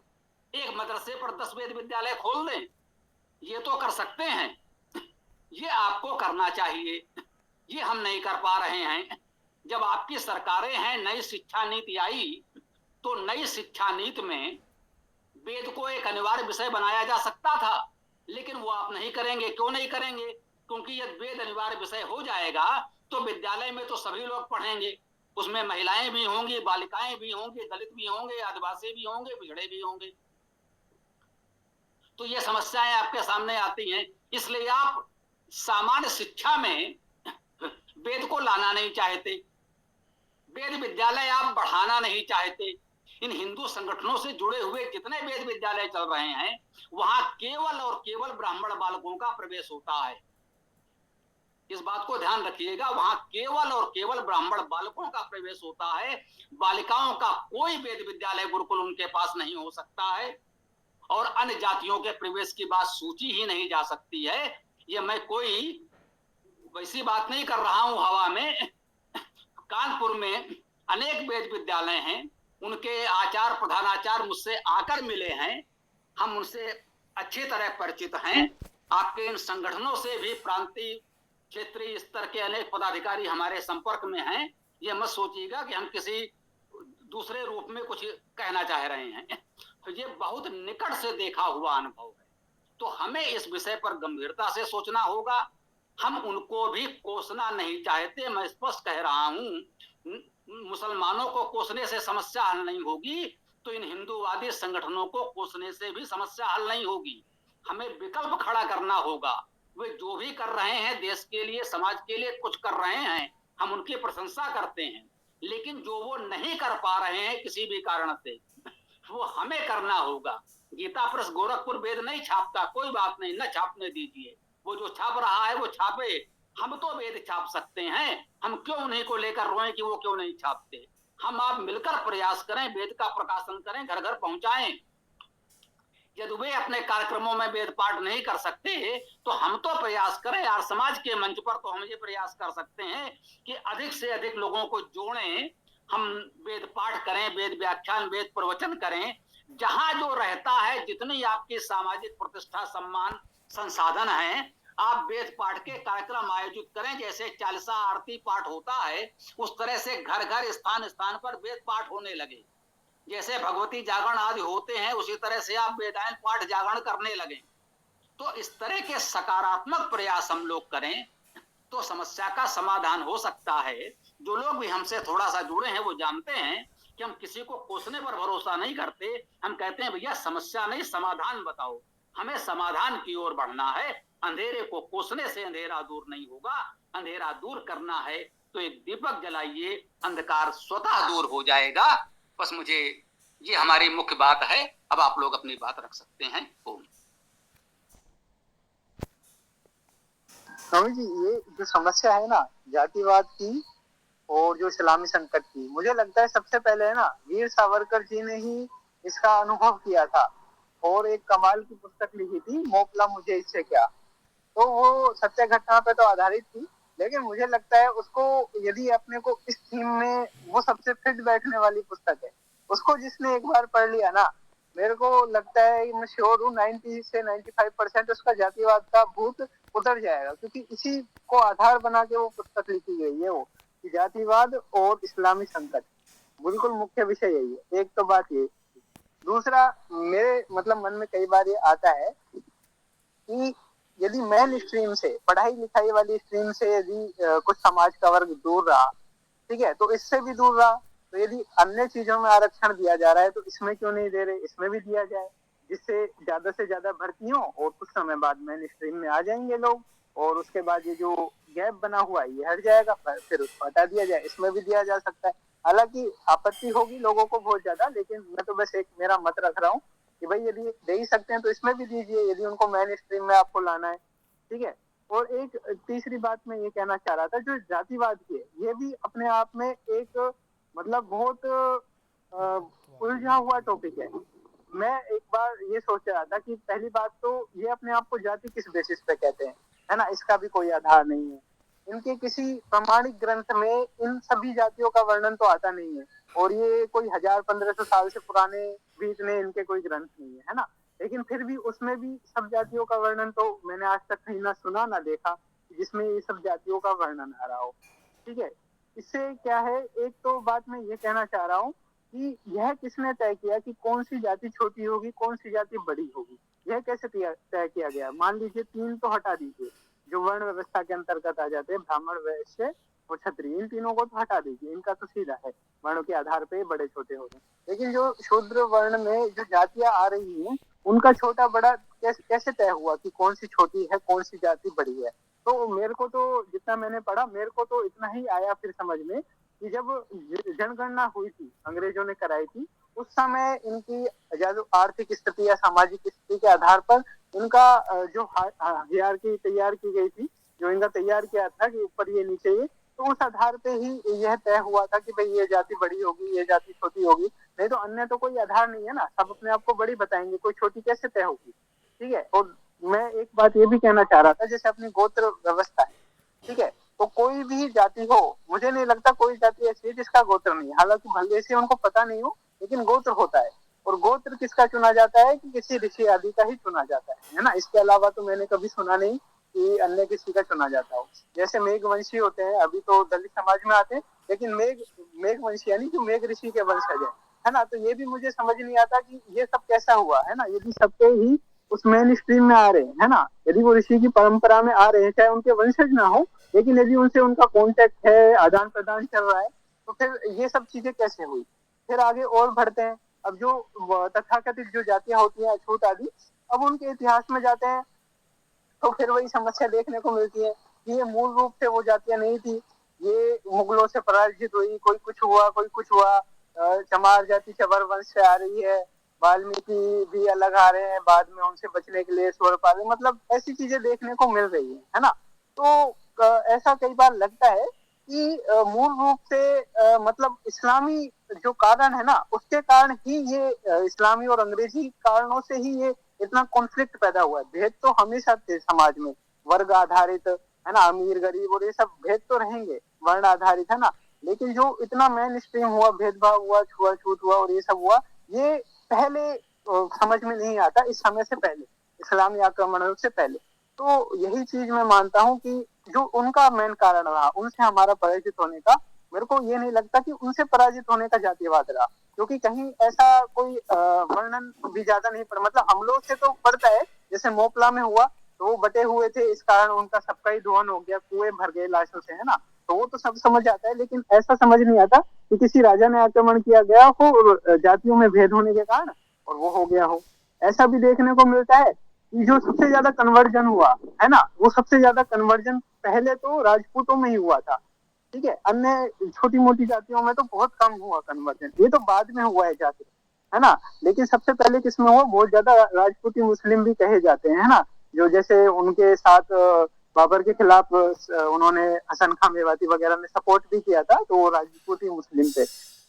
एक मदरसे पर 10 वेद विद्यालय खोल दें। ये तो कर सकते हैं, ये आपको करना चाहिए। ये हम नहीं कर पा रहे हैं। जब आपकी सरकारें हैं, नई शिक्षा नीति आई, तो नई शिक्षा नीति में वेद को एक अनिवार्य विषय बनाया जा सकता था, लेकिन वो आप नहीं करेंगे। क्यों नहीं करेंगे? क्योंकि यदि वेद अनिवार्य विषय हो जाएगा तो विद्यालय में तो सभी लोग पढ़ेंगे, उसमें महिलाएं भी होंगी, बालिकाएं भी होंगी, दलित भी होंगे, आदिवासी भी होंगे, पिछड़े भी होंगे। तो ये समस्याएं आपके सामने आती हैं। इसलिए आप सामान्य शिक्षा में वेद को लाना नहीं चाहते। वेद विद्यालय आप बढ़ाना नहीं चाहते। इन हिंदू संगठनों से जुड़े हुए जितने वेद विद्यालय चल रहे हैं वहां केवल और केवल ब्राह्मण बालकों का प्रवेश होता है। इस बात को ध्यान रखिएगा, वहां केवल और केवल ब्राह्मण बालकों का प्रवेश होता है। बालिकाओं का कोई वेद विद्यालय गुरुकुल उनके पास नहीं हो सकता है और अन्य जातियों के प्रवेश की बात सोची ही नहीं जा सकती है। ये मैं कोई वैसी बात नहीं कर रहा हूं हवा में। कानपुर में अनेक वेद विद्यालय हैं, उनके आचार्य प्रधानाचार्य मुझसे आकर मिले हैं, हम उनसे अच्छी तरह परिचित हैं। आपके इन संगठनों से भी प्रांतीय क्षेत्रीय स्तर के अनेक पदाधिकारी हमारे संपर्क में हैं। ये मत सोचिएगा कि हम किसी दूसरे रूप में कुछ कहना चाह रहे हैं। तो ये बहुत निकट से देखा हुआ अनुभव है, तो हमें इस विषय पर गंभीरता से सोचना होगा। हम उनको भी कोसना नहीं चाहते, मैं स्पष्ट कह रहा हूं। मुसलमानों को कोसने से समस्या हल नहीं होगी तो इन हिंदूवादी संगठनों को कोसने से भी समस्या हल नहीं होगी। हमें विकल्प खड़ा करना होगा। वे जो भी कर रहे हैं देश के लिए समाज के लिए कुछ कर रहे हैं, हम उनकी प्रशंसा करते हैं, लेकिन जो वो नहीं कर पा रहे हैं किसी भी कारण से वो हमें करना होगा। गीता प्रेस गोरखपुर वेद नहीं छापता, कोई बात नहीं, न छापने दीजिए। वो जो छाप रहा है वो छापे, हम तो वेद छाप सकते हैं। हम क्यों उन्हीं को लेकर रोएं कि वो क्यों नहीं छापते। हम आप मिलकर प्रयास करें, वेद का प्रकाशन करें, घर घर पहुंचाएं। यदि वे अपने कार्यक्रमों में वेद पाठ नहीं कर सकते तो हम तो प्रयास करें यार, समाज के मंच पर तो हम ये प्रयास कर सकते हैं कि अधिक से अधिक लोगों को जोड़ें। हम वेद पाठ करें, वेद व्याख्यान, वेद प्रवचन करें। जहां जो रहता है, जितनी आपकी सामाजिक प्रतिष्ठा सम्मान संसाधन है, आप वेद पाठ के कार्यक्रम आयोजित करें। जैसे चालीसा आरती पाठ होता है उस तरह से घर घर स्थान स्थान पर वेद पाठ होने लगे। जैसे भगवती जागरण आदि होते हैं उसी तरह से आप वेदायन पाठ जागरण करने लगे। तो इस तरह के सकारात्मक प्रयास हम लोग करें तो समस्या का समाधान हो सकता है। जो लोग भी हमसे थोड़ा सा जुड़े हैं वो जानते हैं कि हम किसी को कोसने पर भरोसा नहीं करते। हम कहते हैं भैया समस्या नहीं समाधान बताओ, हमें समाधान की ओर बढ़ना है। अंधेरे को कोसने से अंधेरा दूर नहीं होगा। अंधेरा दूर करना है तो एक दीपक जलाइए, अंधकार स्वतः दूर हो जाएगा। बस मुझे ये हमारी मुख्य बात है। अब आप लोग अपनी बात रख सकते हैं। ओम। स्वामी जी, ये जो समस्या है ना जातिवाद की और जो इस्लामी संकट की, मुझे लगता है सबसे पहले है ना वीर सावरकर जी ने ही इसका अनुभव किया था और एक कमाल की पुस्तक लिखी थी, मोपला मुझे इससे क्या। तो वो सत्य घटना पे तो आधारित थी, लेकिन मुझे लगता है उसको यदि अपने को इस थीम में वो सबसे फिट बैठने वाली पुस्तक है। उसको जिसने एक बार पढ़ लिया ना, मेरे को लगता है, मैं श्योर हूँ 90 से 95% उसका जातिवाद का भूत उतर जाएगा, क्योंकि इसी को आधार बना के वो पुस्तक लिखी गई है। वो जातिवाद और इस्लामी संकट बिल्कुल मुख्य विषय यही है। एक तो बात ये, दूसरा मेरे मतलब मन में कई बार ये आता है कि यदि मेन स्ट्रीम से, पढ़ाई लिखाई वाली स्ट्रीम से यदि कुछ समाज का वर्ग दूर रहा, ठीक है, तो इससे भी दूर रहा, तो यदि अन्य चीजों में आरक्षण दिया जा रहा है तो इसमें क्यों नहीं दे रहे, इसमें भी दिया जाए, जिससे ज्यादा से ज्यादा भर्ती हो और कुछ समय बाद मेन स्ट्रीम में आ जाएंगे लोग, और उसके बाद ये जो गैप बना हुआ है ये हट जाएगा, फिर उसको हटा दिया जाए, इसमें भी दिया जा सकता है। हालांकि आपत्ति होगी लोगों को बहुत ज्यादा, लेकिन मैं तो बस एक मेरा मत रख रहा हूँ कि भाई यदि दे ही सकते हैं तो इसमें भी दीजिए, यदि उनको मेन स्ट्रीम में आपको लाना है, ठीक है। और एक तीसरी बात मैं ये कहना चाह रहा था, जो जातिवाद की है, ये भी अपने आप में एक मतलब बहुत उलझा हुआ टॉपिक है। मैं एक बार ये सोच रहा था कि पहली बात तो ये अपने आप को जाति किस बेसिस पे कहते हैं, है ना, इसका भी कोई आधार नहीं है। इनके किसी प्रमाणिक ग्रंथ में इन सभी जातियों का वर्णन तो आता नहीं है, और ये कोई 1000-1500 साल से पुराने भी इतने इनके कोई ग्रंथ नहीं है ना। लेकिन फिर भी उसमें भी सब जातियों का वर्णन तो मैंने आज तक कहीं ना सुना ना देखा जिसमें ये सब जातियों का वर्णन आ रहा हो, ठीक है। इससे क्या है, एक तो बात मैं ये कहना चाह रहा हूँ कि यह किसने तय किया कि कौन सी जाति छोटी होगी कौन सी जाति बड़ी होगी, यह कैसे तय किया गया। मान लीजिए 3 तो हटा दीजिए जो वर्ण व्यवस्था के अंतर्गत आ जाते हैं, ब्राह्मण, वैश्य और क्षत्रिय, इन तीनों को तो हटा दीजिए, इनका तो सीधा है वर्णों के आधार पे बड़े छोटे हो गए। लेकिन जो शूद्र वर्ण में जो जातियां आ रही हैं उनका छोटा बड़ा कैसे तय हुआ कि कौन सी छोटी है कौन सी जाति बड़ी है। तो मेरे को तो जितना मैंने पढ़ा, मेरे को तो इतना ही आया फिर समझ में कि जब जनगणना हुई थी, अंग्रेजों ने कराई थी, उस समय इनकी जो आर्थिक स्थिति या सामाजिक स्थिति के आधार पर इनका जो हायरार्की तैयार की गई थी, जो इनका तैयार किया था कि ऊपर ये नीचे ये, तो उस आधार पे ही यह तय हुआ था कि भाई ये जाति बड़ी होगी, ये जाति छोटी होगी। नहीं तो अन्य तो कोई आधार नहीं है ना, सब अपने आप को बड़ी बताएंगे, कोई छोटी कैसे तय होगी। ठीक है। और मैं एक बात ये भी कहना चाह रहा था, जैसे अपनी गोत्र व्यवस्था है, ठीक है, तो कोई भी जाति हो, मुझे नहीं लगता कोई जाति ऐसी है जिसका गोत्र नहीं है। हालांकि भले से उनको पता नहीं हो, लेकिन गोत्र होता है। और गोत्र किसका चुना जाता है कि किसी ऋषि आदि का ही चुना जाता है ना। इसके अलावा तो मैंने कभी सुना नहीं कि अन्य किसी का चुना जाता हो। जैसे मेघवंशी होते हैं, अभी तो दलित समाज में आते हैं, लेकिन मेघवंशी यानी जो मेघ ऋषि के वंशज है ना। तो ये भी मुझे समझ नहीं आता कि ये सब कैसा हुआ है ना, ये भी सबके ही उस मेन स्ट्रीम में आ रहे हैं, है ना। यदि वो ऋषि की परंपरा में आ रहे हैं, चाहे उनके वंशज ना हो, लेकिन यदि उनसे उनका कांटेक्ट है, आदान प्रदान चल रहा है, तो फिर ये सब चीजें कैसे हुई। फिर आगे और बढ़ते हैं। अब जो तथाकथित जो जातियां होती हैं, अछूत आदि, अब उनके इतिहास में जाते हैं, तो फिर वही समस्या देखने को मिलती है कि ये मूल रूप से वो जातियां नहीं थी, ये मुगलों से पराजित हुई। कोई कुछ हुआ, कोई कुछ हुआ। चमार जाति चबर वंश से आ रही है, वाल्मीकि भी अलग आ रहे हैं बाद में, उनसे बचने के लिए स्वरपाल, मतलब ऐसी चीजें देखने को मिल रही है ना। तो ऐसा कई बार लगता है कि मूल रूप से मतलब इस्लामी जो कारण है ना, उसके कारण ही ये इस्लामी और अंग्रेजी कारणों से ही ये इतना कॉन्फ्लिक्ट पैदा हुआ है। भेद तो हमेशा थे समाज में, वर्ग आधारित, है ना, अमीर गरीब और ये सब भेद तो रहेंगे, वर्ण आधारित, है ना। लेकिन जो इतना मेन स्ट्रीम हुआ, भेदभाव हुआ, छुआछूत हुआ और ये सब हुआ, ये पहले समझ में नहीं आता, इस समय से पहले, इस्लामी आक्रमणों से पहले। तो यही चीज मैं मानता हूँ कि जो उनका मेन कारण रहा, उनसे हमारा पराजित होने का, मेरे को ये नहीं लगता कि उनसे पराजित होने का जातिवाद रहा। क्योंकि कहीं ऐसा कोई वर्णन भी ज्यादा नहीं पड़ा, मतलब हम लोग से तो पड़ता है। जैसे मोपला में हुआ, तो वो बटे हुए थे, इस कारण उनका सबका ही दोहन हो गया, कुएं भर गए लाशों से, है ना। तो वो तो सब समझ आता है, लेकिन ऐसा समझ नहीं आता कि किसी राजा ने आक्रमण किया गया हो और जातियों में भेद होने के कारण और वो हो गया हो। ऐसा भी देखने को मिलता है कि जो सबसे ज्यादा कन्वर्जन हुआ है ना, वो सबसे ज्यादा कन्वर्जन पहले तो राजपूतों में ही हुआ था। ठीक है, अन्य छोटी मोटी जातियों में तो बहुत कम हुआ कन्वर्जन, ये तो बाद में हुआ है जाति, है ना। लेकिन सबसे पहले किसमें हुआ, बहुत ज्यादा राजपूती मुस्लिम भी कहे जाते हैं, है ना। जो जैसे उनके साथ बाबर के खिलाफ उन्होंने हसन खां मेवाती वगैरह ने सपोर्ट भी किया था, तो वो राजपूती मुस्लिम थे।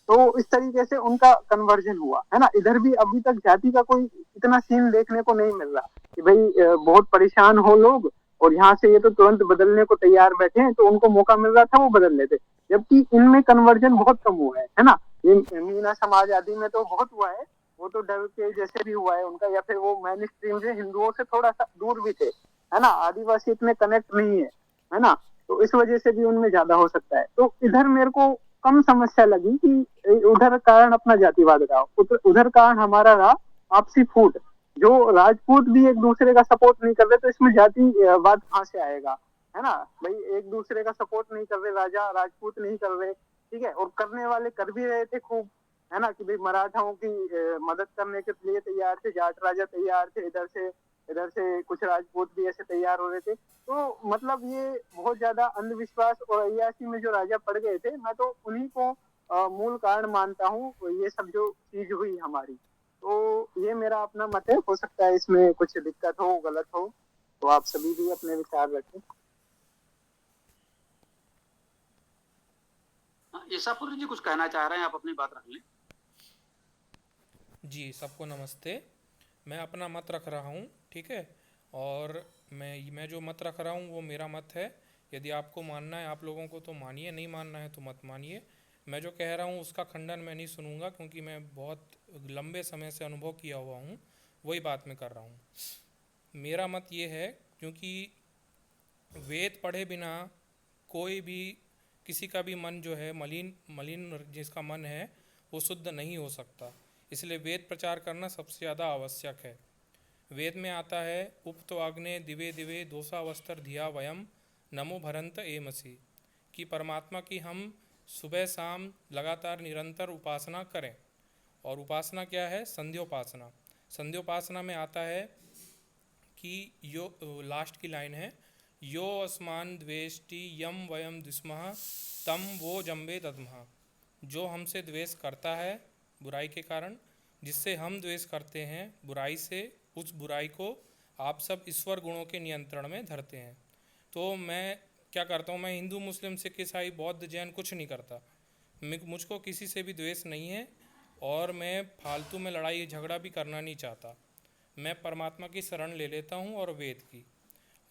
तो इस तरीके से उनका कन्वर्जन हुआ, है ना। इधर भी अभी तक जाति का कोई इतना सीन देखने को नहीं मिल रहा कि भाई बहुत परेशान हो लोग और यहाँ से ये तो तुरंत बदलने को तैयार बैठे हैं, तो उनको मौका मिल रहा था वो बदल लेते। जबकि इनमें कन्वर्जन बहुत कम हुआ है ना। ये मीना समाज आदि में तो बहुत हुआ है, वो तो डर के जैसे भी हुआ है उनका, या फिर वो मेन स्ट्रीम से हिंदुओं से थोड़ा सा दूर भी थे, है ना। आदिवासी इतने कनेक्ट नहीं है ना। तो इस वजह से भी उनमें ज्यादा हो सकता है। तो इधर मेरे को कम समस्या लगी कि उधर कारण अपना जातिवाद रहा, उधर कारण हमारा रहा आपसी फूट। जो राजपूत भी एक दूसरे का सपोर्ट नहीं कर रहे, तो इसमें जातिवाद कहाँ से आएगा, है ना। भाई एक दूसरे का सपोर्ट नहीं कर रहे, राजा राजपूत नहीं कर रहे, ठीक है, और करने वाले कर भी रहे थे खूब, है ना, कि भाई मराठाओं की मदद करने के लिए तैयार थे, जाट राजा तैयार थे, इधर से कुछ राजपूत भी ऐसे तैयार हो रहे थे। तो मतलब ये बहुत ज्यादा अंधविश्वास और अय्याशी में जो राजा पड़ गए थे, मैं तो उन्हीं को मूल कारण मानता हूँ, ये सब जो चीज हुई हमारी। तो ये मेरा अपना मत है, हो सकता है इसमें कुछ दिक्कत हो, गलत हो, तो आप सभी भी अपने विचार रखें। ईसापुर जी कुछ कहना चाह रहे हैं, आप अपनी बात रख लें। जी, सबको नमस्ते। मैं अपना मत रख रहा हूँ, ठीक है। और मैं जो मत रख रहा हूँ वो मेरा मत है। यदि आपको मानना है आप लोगों को तो मानिए, नहीं मानना है तो मत मानिए। मैं जो कह रहा हूँ उसका खंडन मैं नहीं सुनूंगा, क्योंकि मैं बहुत लंबे समय से अनुभव किया हुआ हूँ, वही बात मैं कर रहा हूँ। मेरा मत ये है, क्योंकि वेद पढ़े बिना कोई भी किसी का भी मन जो है मलिन मलिन जिसका मन है वो शुद्ध नहीं हो सकता। इसलिए वेद प्रचार करना सबसे ज़्यादा आवश्यक है। वेद में आता है उक्त आग्ने दिवे दिवे दोषावस्तर धिया वयम नमो भरंत एमसी, कि परमात्मा की हम सुबह शाम लगातार निरंतर उपासना करें। और उपासना क्या है? संध्योपासना। संध्योपासना में आता है कि लास्ट की लाइन है, यो अस्मान द्वेष्टि यम वयम द्विस्मः तम वो जम्बे दद्मः। जो हमसे द्वेष करता है बुराई के कारण, जिससे हम द्वेष करते हैं बुराई से, उस बुराई को आप सब ईश्वर गुणों के नियंत्रण में धरते हैं। तो मैं क्या करता हूँ, मैं हिंदू मुस्लिम सिख ईसाई बौद्ध जैन कुछ नहीं करता। मुझको किसी से भी द्वेष नहीं है और मैं फालतू में लड़ाई झगड़ा भी करना नहीं चाहता। मैं परमात्मा की शरण ले लेता हूँ और वेद की,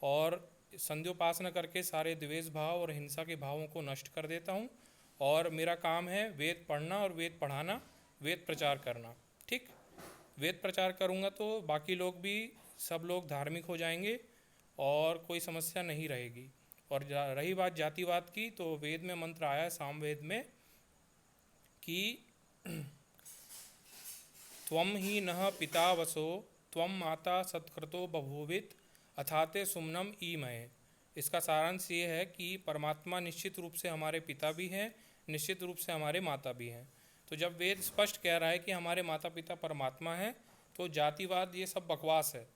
और संध्योपासना करके सारे द्वेष भाव और हिंसा के भावों को नष्ट कर देता हूँ। और मेरा काम है वेद पढ़ना और वेद पढ़ाना, वेद प्रचार करना। ठीक, वेद प्रचार करूँगा तो बाकी लोग भी, सब लोग धार्मिक हो जाएंगे और कोई समस्या नहीं रहेगी। और रही बात जातिवाद की, तो वेद में मंत्र आया है सामवेद में कि त्वं ही नः पिता वसो त्वं माता सत्कृतो बभूवित अथाते सुमनम ईमये। इसका सारांश ये है कि परमात्मा निश्चित रूप से हमारे पिता भी हैं, निश्चित रूप से हमारे माता भी हैं। तो जब वेद स्पष्ट कह रहा है कि हमारे माता पिता परमात्मा हैं, तो जातिवाद ये सब बकवास है,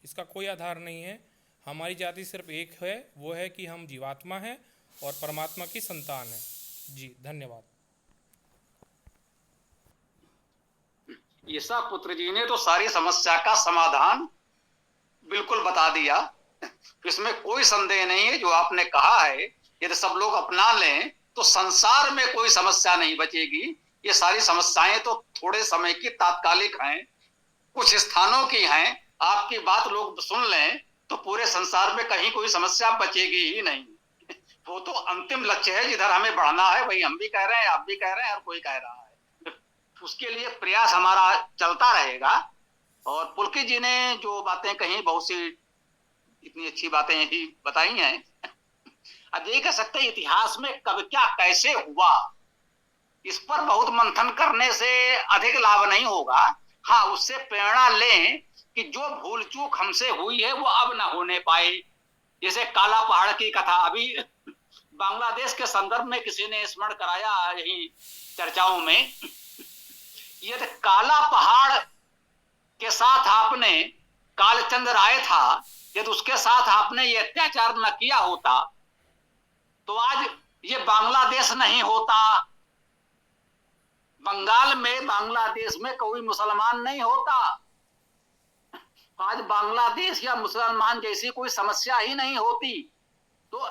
इसका कोई आधार नहीं है। हमारी जाति सिर्फ एक है, वो है कि हम जीवात्मा हैं और परमात्मा की संतान हैं। जी धन्यवाद। ईसा पुत्र जी ने तो सारी समस्या का समाधान बिल्कुल बता दिया, इसमें कोई संदेह नहीं है। जो आपने कहा है, यदि सब लोग अपना लें तो संसार में कोई समस्या नहीं बचेगी। ये सारी समस्याएं तो थोड़े समय की, तात्कालिक हैं, कुछ स्थानों की हैं। आपकी बात लोग सुन लें तो पूरे संसार में कहीं कोई समस्या बचेगी ही नहीं। वो तो अंतिम लक्ष्य है, जिधर हमें बढ़ना है, वही हम भी कह रहे हैं, आप भी कह रहे हैं, और कोई कह रहा है। उसके लिए प्रयास हमारा चलता रहेगा। और पुलकित जी ने जो बातें कही, बहुत सी इतनी अच्छी बातें ही बताई हैं। अब ये कह सकते हैं इतिहास में कब क्या कैसे हुआ, इस पर बहुत मंथन करने से अधिक लाभ नहीं होगा। हाँ, उससे प्रेरणा लें कि जो भूल चूक हमसे हुई है वो अब ना होने पाए। जैसे काला पहाड़ की कथा अभी बांग्लादेश के संदर्भ में किसी ने स्मरण कराया यही चर्चाओं में। यदि काला पहाड़ के साथ आपने, कालचंद्र आए था, यदि उसके साथ आपने ये अत्याचार न किया होता तो आज ये बांग्लादेश नहीं होता। बंगाल में, बांग्लादेश में कोई मुसलमान नहीं होता। आज बांग्लादेश या मुसलमान जैसी कोई समस्या ही नहीं होती। तो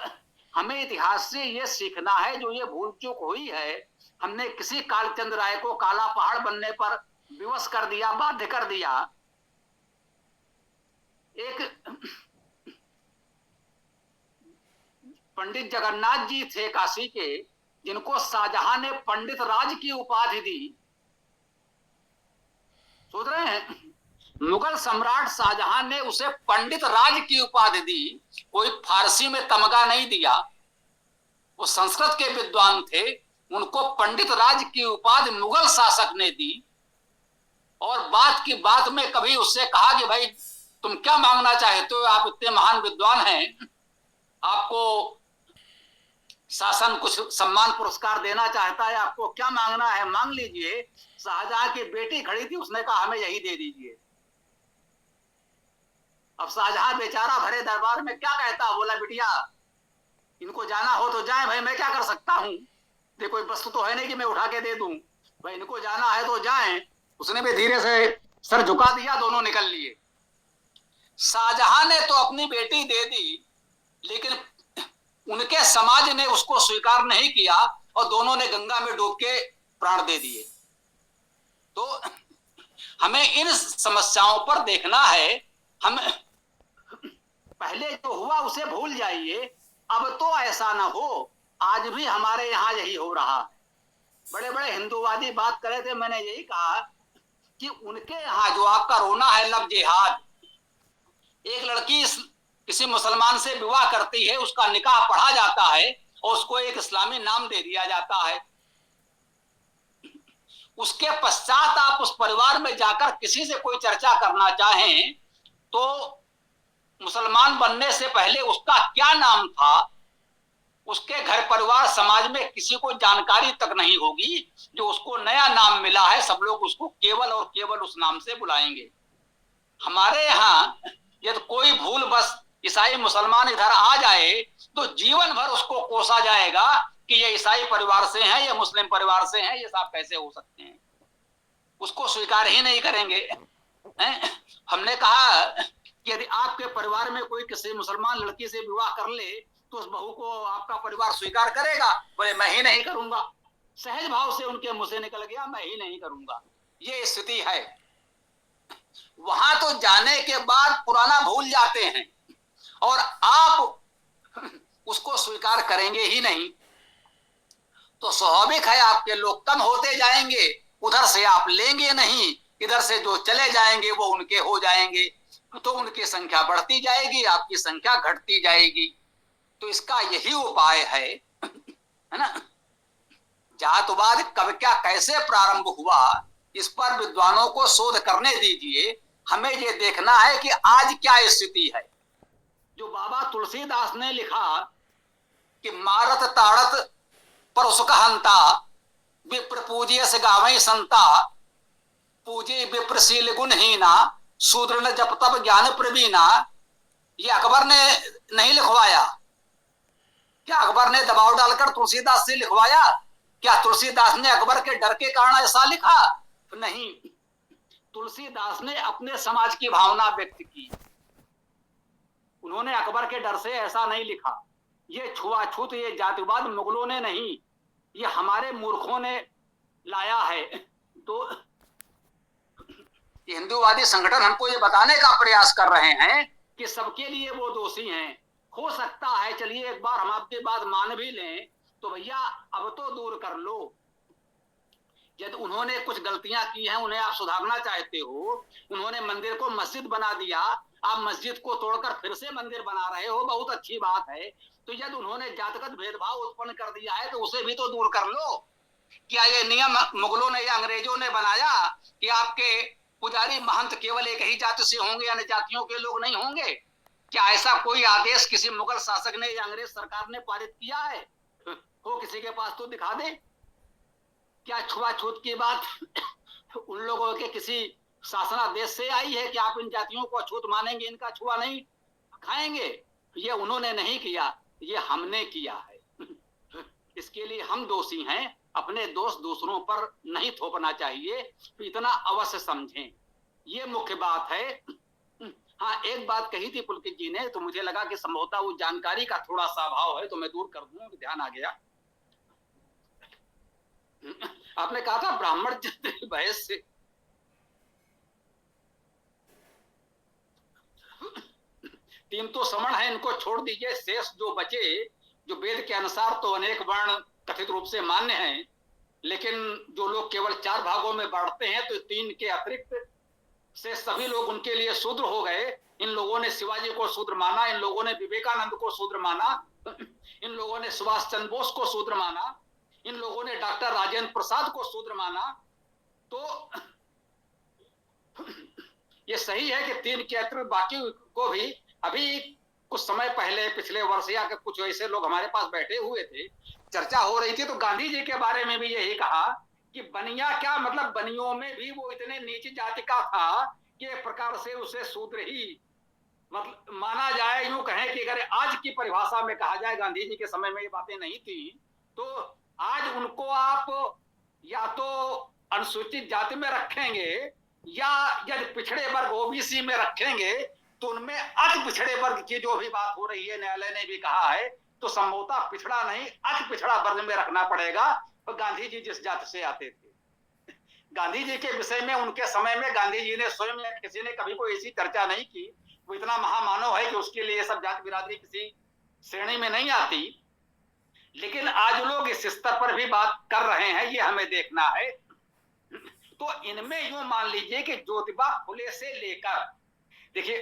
हमें इतिहास से ये सीखना है, जो ये भूल चूक हुई है, हमने किसी कालचंद्र राय को काला पहाड़ बनने पर विवश कर दिया, बाध्य कर दिया। एक पंडित जगन्नाथ जी थे काशी के, जिनको शाहजहां ने पंडित राज की उपाधि दी। सोच रहे हैं, मुगल सम्राट शाहजहां ने उसे पंडित राज की उपाधि दी, कोई फारसी में तमगा नहीं दिया। वो संस्कृत के विद्वान थे, उनको पंडित राज की उपाधि मुगल शासक ने दी। और बात की बात में कभी उससे कहा कि भाई तुम क्या मांगना चाहते हो, आप इतने महान विद्वान हैं, आपको शासन कुछ सम्मान पुरस्कार देना चाहता है, आपको क्या मांगना है मांग लीजिए। शाहजहां की बेटी खड़ी थी, उसने कहा हमें यही दे दीजिए। अब शाहजहां बेचारा भरे दरबार में क्या कहता, बोला बिटिया इनको जाना हो तो जाए, भाई मैं क्या कर सकता हूं, देखो कोई वस्तु तो है नहीं कि मैं उठा के दे दूं, भाई इनको जाना है तो जाएं। उसने भी धीरे से सर झुका दिया, दोनों निकल लिए। शाहजहां ने तो अपनी बेटी दे दी, लेकिन उनके समाज ने उसको स्वीकार नहीं किया और दोनों ने गंगा में डूब के प्राण दे दिए। तो हमें इन समस्याओं पर देखना है। हम पहले जो हुआ उसे भूल जाइए, अब तो ऐसा ना हो। आज भी हमारे यहाँ यही हो रहा है। बड़े बड़े हिंदूवादी बात कर रहे थे, मैंने यही कहा कि उनके यहाँ जो आपका रोना है लव जिहाद, एक लड़की किसी मुसलमान से विवाह करती है, उसका निकाह पढ़ा जाता है और उसको एक इस्लामी नाम दे दिया जाता है। उसके पश्चात आप उस परिवार में जाकर किसी से कोई चर्चा करना चाहें तो मुसलमान बनने से पहले उसका क्या नाम था, उसके घर परिवार समाज में किसी को जानकारी तक नहीं होगी। जो उसको नया नाम मिला है, सब लोग उसको केवल और केवल उस नाम से बुलाएंगे। हमारे यहाँ यदि कोई भूल बस ईसाई मुसलमान इधर आ जाए तो जीवन भर उसको कोसा जाएगा कि ये ईसाई परिवार से हैं, ये मुस्लिम परिवार से हैं, ये साहब कैसे हो सकते हैं। उसको स्वीकार ही नहीं करेंगे। हमने कहा कि यदि आपके परिवार में कोई किसी मुसलमान लड़की से विवाह कर ले तो उस बहू को आपका परिवार स्वीकार करेगा? बोले मैं ही नहीं करूंगा। सहज भाव से उनके मुंह से निकल गया, मैं ही नहीं करूंगा। ये स्थिति है। वहां तो जाने के बाद पुराना भूल जाते हैं और आप उसको स्वीकार करेंगे ही नहीं, तो स्वाभाविक है आपके लोग कम होते जाएंगे। उधर से आप लेंगे नहीं, इधर से जो चले जाएंगे वो उनके हो जाएंगे, तो उनकी संख्या बढ़ती जाएगी, आपकी संख्या घटती जाएगी। तो इसका यही उपाय है ना। जातवाद कब क्या कैसे प्रारंभ हुआ, इस पर विद्वानों को शोध करने दीजिए। हमें ये देखना है कि आज क्या स्थिति है। जो बाबा तुलसीदास ने लिखा कि मारत ताड़त पर उसका हंता, विप्र पूजिय से गावई संता, पूजे विप्रशील गुणहीना, शूद्र न जप तप ज्ञान प्रवीणा। ये अकबर ने नहीं लिखवाया क्या? अकबर ने दबाव डालकर तुलसीदास से लिखवाया क्या? तुलसीदास ने अकबर के डर के कारण ऐसा लिखा? नहीं, तुलसीदास ने अपने समाज की भावना व्यक्त की। उन्होंने अकबर के डर से ऐसा नहीं लिखा। ये छुआछूत, ये जातिवाद मुगलों ने नहीं, ये हमारे मूर्खों ने लाया है। तो हिंदूवादी संगठन हमको ये बताने का प्रयास कर रहे हैं कि सबके लिए वो दोषी हैं। हो सकता है, चलिए एक बार हम आपकी बात मान भी लें, तो भैया अब तो दूर कर लो। यदि उन्होंने कुछ गलतियां की हैं, उन्हें आप सुधारना चाहते हो, उन्होंने मंदिर को मस्जिद बना दिया, आप मस्जिद को तोड़कर फिर से मंदिर बना रहे हो, बहुत अच्छी बात है। तो यदि उन्होंने जातिगत भेदभाव उत्पन्न कर दिया है तो उसे भी तो दूर कर लो। क्या ये नियम मुगलों ने या अंग्रेजों ने बनाया कि आपके पुजारी महंत केवल एक ही जाति से होंगे, अन्य जातियों के लोग नहीं होंगे? क्या ऐसा कोई आदेश किसी मुगल शासक ने या अंग्रेज सरकार ने पारित किया है? हो किसी के पास तो दिखा दे। क्या छुआछूत की बात उन लोगों के किसी शासनादेश से आई है कि आप इन जातियों को अछूत मानेंगे, इनका छुआ नहीं खाएंगे? ये उन्होंने नहीं किया, ये हमने किया है। इसके लिए हम दोषी हैं। अपने दोष दूसरों पर नहीं थोपना चाहिए, तो इतना अवश्य समझें। ये मुख्य बात है। हाँ, एक बात कही थी पुलकित जी ने, तो मुझे लगा कि संभवतः वो जानकारी का थोड़ा सा अभाव है, तो मैं दूर कर दूं, ध्यान आ गया। आपने कहा था ब्राह्मण क्षत्रिय वैश्य से, तीन तो समण है, इनको छोड़ दीजिए। शेष जो बचे, जो वेद के अनुसार तो अनेक वर्ण कथित रूप से मान्य हैं, लेकिन जो लोग केवल 4 भागों में बांटते हैं, तो 3 के अतिरिक्त से सभी लोग उनके लिए शूद्र हो गए। इन लोगों ने शिवाजी को शूद्र माना, इन लोगों ने विवेकानंद को शूद्र माना, इन लोगों ने सुभाष चंद्र बोस को शूद्र माना, इन लोगों ने डॉक्टर राजेंद्र प्रसाद को शूद्र माना। तो ये सही है कि 3 के अतिरिक्त बाकी को भी। अभी कुछ समय पहले, पिछले वर्ष या के कुछ ऐसे लोग हमारे पास बैठे हुए थे, चर्चा हो रही थी, तो गांधी जी के बारे में भी यही कहा कि बनिया क्या, मतलब बनियों में भी वो इतने नीच जाति का था कि एक प्रकार से उसे शूद्र ही मतलब माना जाए। यूं कहें कि अगर आज की परिभाषा में कहा जाए, गांधी जी के समय में ये बातें नहीं थी, तो आज उनको आप या तो अनुसूचित जाति में रखेंगे या यदि पिछड़े वर्ग ओबीसी में रखेंगे, तो उनमें अति पिछड़े वर्ग की जो भी बात हो रही है, न्यायालय ने भी कहा है, तो संभवतः पिछड़ा नहीं अति पिछड़ा वर्ग में रखना पड़ेगा। तो गांधी जी जिस जाति से आते थे, गांधी जी के विषय में उनके समय में गांधी जी ने स्वयं, किसी ने कभी कोई ऐसी चर्चा नहीं की। वो इतना महामानव है कि उसके लिए सब जाति बिरादरी किसी श्रेणी में नहीं आती। लेकिन आज लोग इस स्तर पर भी बात कर रहे हैं, ये हमें देखना है। तो इनमें यूं मान लीजिए कि ज्योतिबा फुले से लेकर, देखिए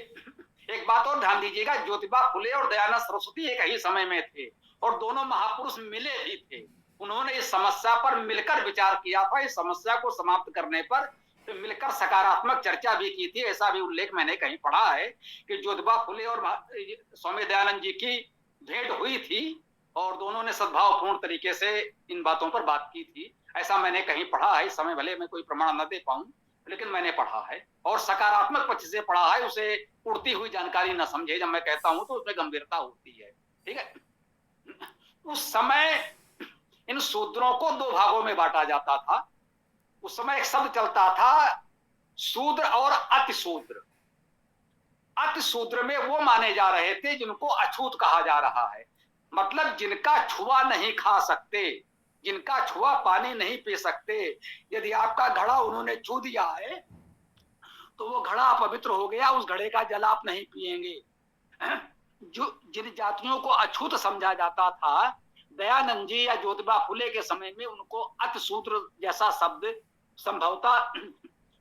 एक बात और ध्यान दीजिएगा, ज्योतिबा फुले और दयानंद सरस्वती एक ही समय में थे और दोनों महापुरुष मिले भी थे। उन्होंने इस समस्या पर मिलकर विचार किया था। इस समस्या को समाप्त करने पर तो मिलकर सकारात्मक चर्चा भी की थी। ऐसा भी उल्लेख मैंने कहीं पढ़ा है कि ज्योतिबा फुले और स्वामी दयानंद जी की भेंट हुई थी और दोनों ने सद्भावपूर्ण तरीके से इन बातों पर बात की थी। ऐसा मैंने कहीं पढ़ा है। इस समय भले मैं कोई प्रमाण न दे पाऊं, लेकिन मैंने पढ़ा है और सकारात्मक पक्ष से पढ़ा है, उसे उड़ती हुई जानकारी न समझे। जब मैं कहता हूं तो उसमें गंभीरता होती है, ठीक है। उस समय इन शूद्रों को दो भागों में बांटा जाता था। उस समय एक शब्द चलता था शूद्र और अतिशूद्र। अतिशूद्र में वो माने जा रहे थे जिनको अछूत कहा जा रहा है, मतलब जिनका छुआ नहीं खा सकते, जिनका छुआ पानी नहीं पी सकते। यदि आपका घड़ा उन्होंने छू दिया है तो वो घड़ा अपवित्र हो गया, उस घड़े का जल आप नहीं पिएंगे। जो जिन जातियों को अछूत समझा जाता था, दयानंद जी या ज्योतिबा फुले के समय में उनको अतिशूद्र जैसा शब्द संभवतः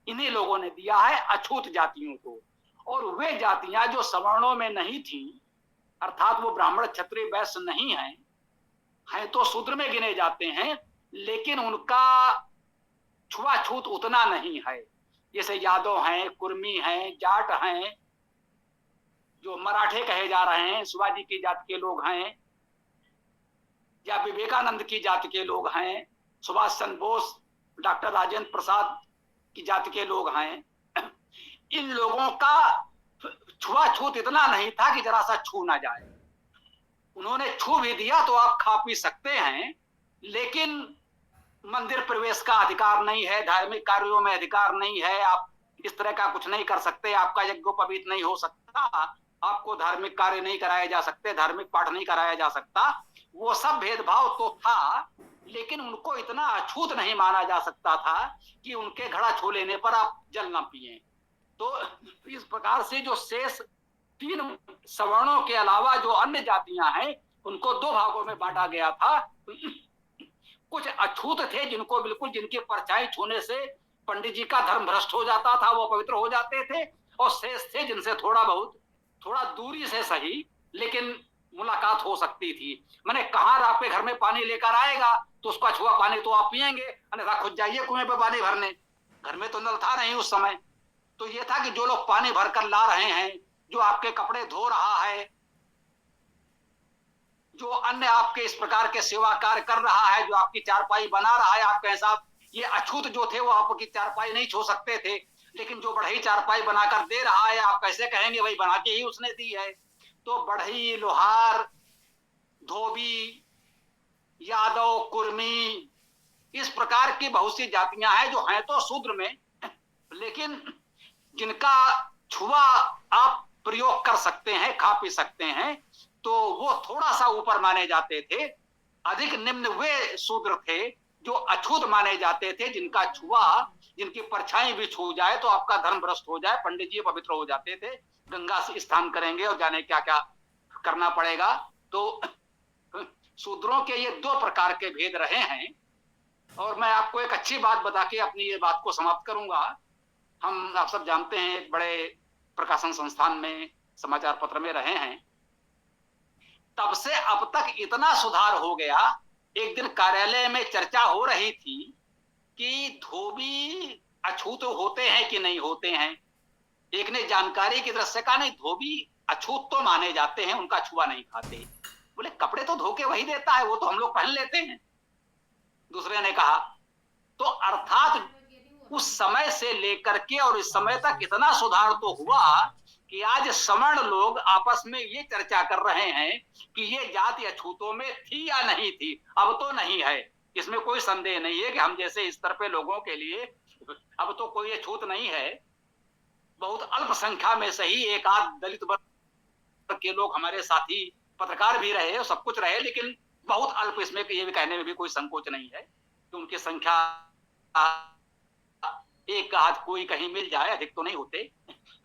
इन्हीं लोगों ने दिया है अछूत जातियों को। और वे जातियां जो सवर्णों में नहीं थी, अर्थात वो ब्राह्मण क्षत्रिय वैश्य नहीं हैं तो शूद्र में गिने जाते हैं, लेकिन उनका छुआछूत उतना नहीं है। जैसे यादव हैं, कुर्मी हैं, जाट हैं, जो मराठे कहे जा रहे हैं, शिवाजी की जाति के लोग हैं, या विवेकानंद की जाति के लोग हैं, सुभाष चंद्र बोस, डॉक्टर राजेंद्र प्रसाद की जाति के लोग हैं। इन लोगों का छुआछूत इतना नहीं था कि जरा सा छू ना जाए। उन्होंने छू भी दिया तो आप खा पी सकते हैं, लेकिन मंदिर प्रवेश का अधिकार नहीं है, धार्मिक कार्यों में अधिकार नहीं है, आप इस तरह का कुछ नहीं कर सकते, आपका यज्ञोपवीत नहीं हो सकता, आपको धार्मिक कार्य नहीं कराए जा सकते, धार्मिक पाठ नहीं कराया जा सकता। वो सब भेदभाव तो था, लेकिन उनको इतना अछूत नहीं माना जा सकता था कि उनके घड़ा छू लेने पर आप जल ना पिए। तो इस प्रकार से जो शेष 3 सवर्णों के अलावा जो अन्य जातियां हैं उनको 2 भागों में बांटा गया था। कुछ अछूत थे जिनको बिल्कुल, जिनकी परछाई छूने से पंडित जी का धर्म भ्रष्ट हो जाता था, वो पवित्र हो जाते थे, और शेष थे जिनसे थोड़ा दूरी से सही लेकिन मुलाकात हो सकती थी। मैंने कहार आपके घर में पानी लेकर आएगा तो उसका छुआ पानी तो आप पिएंगे, अन्यथा खुद जाइए कुएं पे पानी भरने। घर में तो नल था नहीं उस समय। तो ये था कि जो लोग पानी भरकर ला रहे हैं, जो आपके कपड़े धो रहा है, जो अन्य आपके इस प्रकार के सेवा कार्य कर रहा है, जो आपकी चारपाई बना रहा है, आप कैसा, ये अछूत जो थे वो आपकी चारपाई नहीं छू सकते थे, लेकिन जो बढ़ई चारपाई बनाकर दे रहा है, आप कैसे कहेंगे भाई बना के ही उसने दी है। तो बढ़ई, लोहार, धोबी, यादव, कुर्मी, इस प्रकार की बहुत सी जातियां हैं जो हैं तो शूद्र में, लेकिन जिनका छुआ आप प्रयोग कर सकते हैं, खा पी सकते हैं, तो वो थोड़ा सा ऊपर माने जाते थे। अधिक निम्न वे शूद्र थे जो अछूत माने जाते थे, जिनका छुआ, जिनकी परछाई भी छू जाए तो आपका धर्म भ्रष्ट हो जाए, पंडित जी पवित्र हो जाते थे, गंगा से स्नान करेंगे और जाने क्या क्या करना पड़ेगा। तो शूद्रों के ये 2 प्रकार के भेद रहे हैं। और मैं आपको एक अच्छी बात बता के अपनी ये बात को समाप्त करूंगा। हम, आप सब जानते हैं, एक बड़े प्रकाशन संस्थान में समाचार पत्र में रहे हैं, तब से अब तक इतना सुधार हो गया। एक दिन कार्यालय में चर्चा हो रही थी कि धोबी अछूत होते हैं कि नहीं होते हैं। एक ने जानकारी की दृष्टि से कहा नहीं, धोबी अछूत तो माने जाते हैं, उनका छुआ नहीं खाते। बोले कपड़े तो धो के वही देता है, वो तो हम लोग पहन लेते हैं। दूसरे ने कहा, तो अर्थात उस समय से लेकर के और इस समय तक इतना सुधार तो हुआ कि आज सवर्ण लोग आपस में ये चर्चा कर रहे हैं कि ये जाति अछूतों में थी या नहीं थी। अब तो नहीं है, इसमें कोई संदेह नहीं है कि हम जैसे स्तर पे लोगों के लिए अब तो कोई अछूत नहीं है। बहुत अल्प संख्या में सही एक आध दलित वर्ग के लोग हमारे साथी पत्रकार भी रहे और सब कुछ रहे, लेकिन बहुत अल्प, इसमें ये भी कहने में भी कोई संकोच नहीं है कि उनकी संख्या एक आध कोई कहीं मिल जाए, अधिक तो नहीं होते।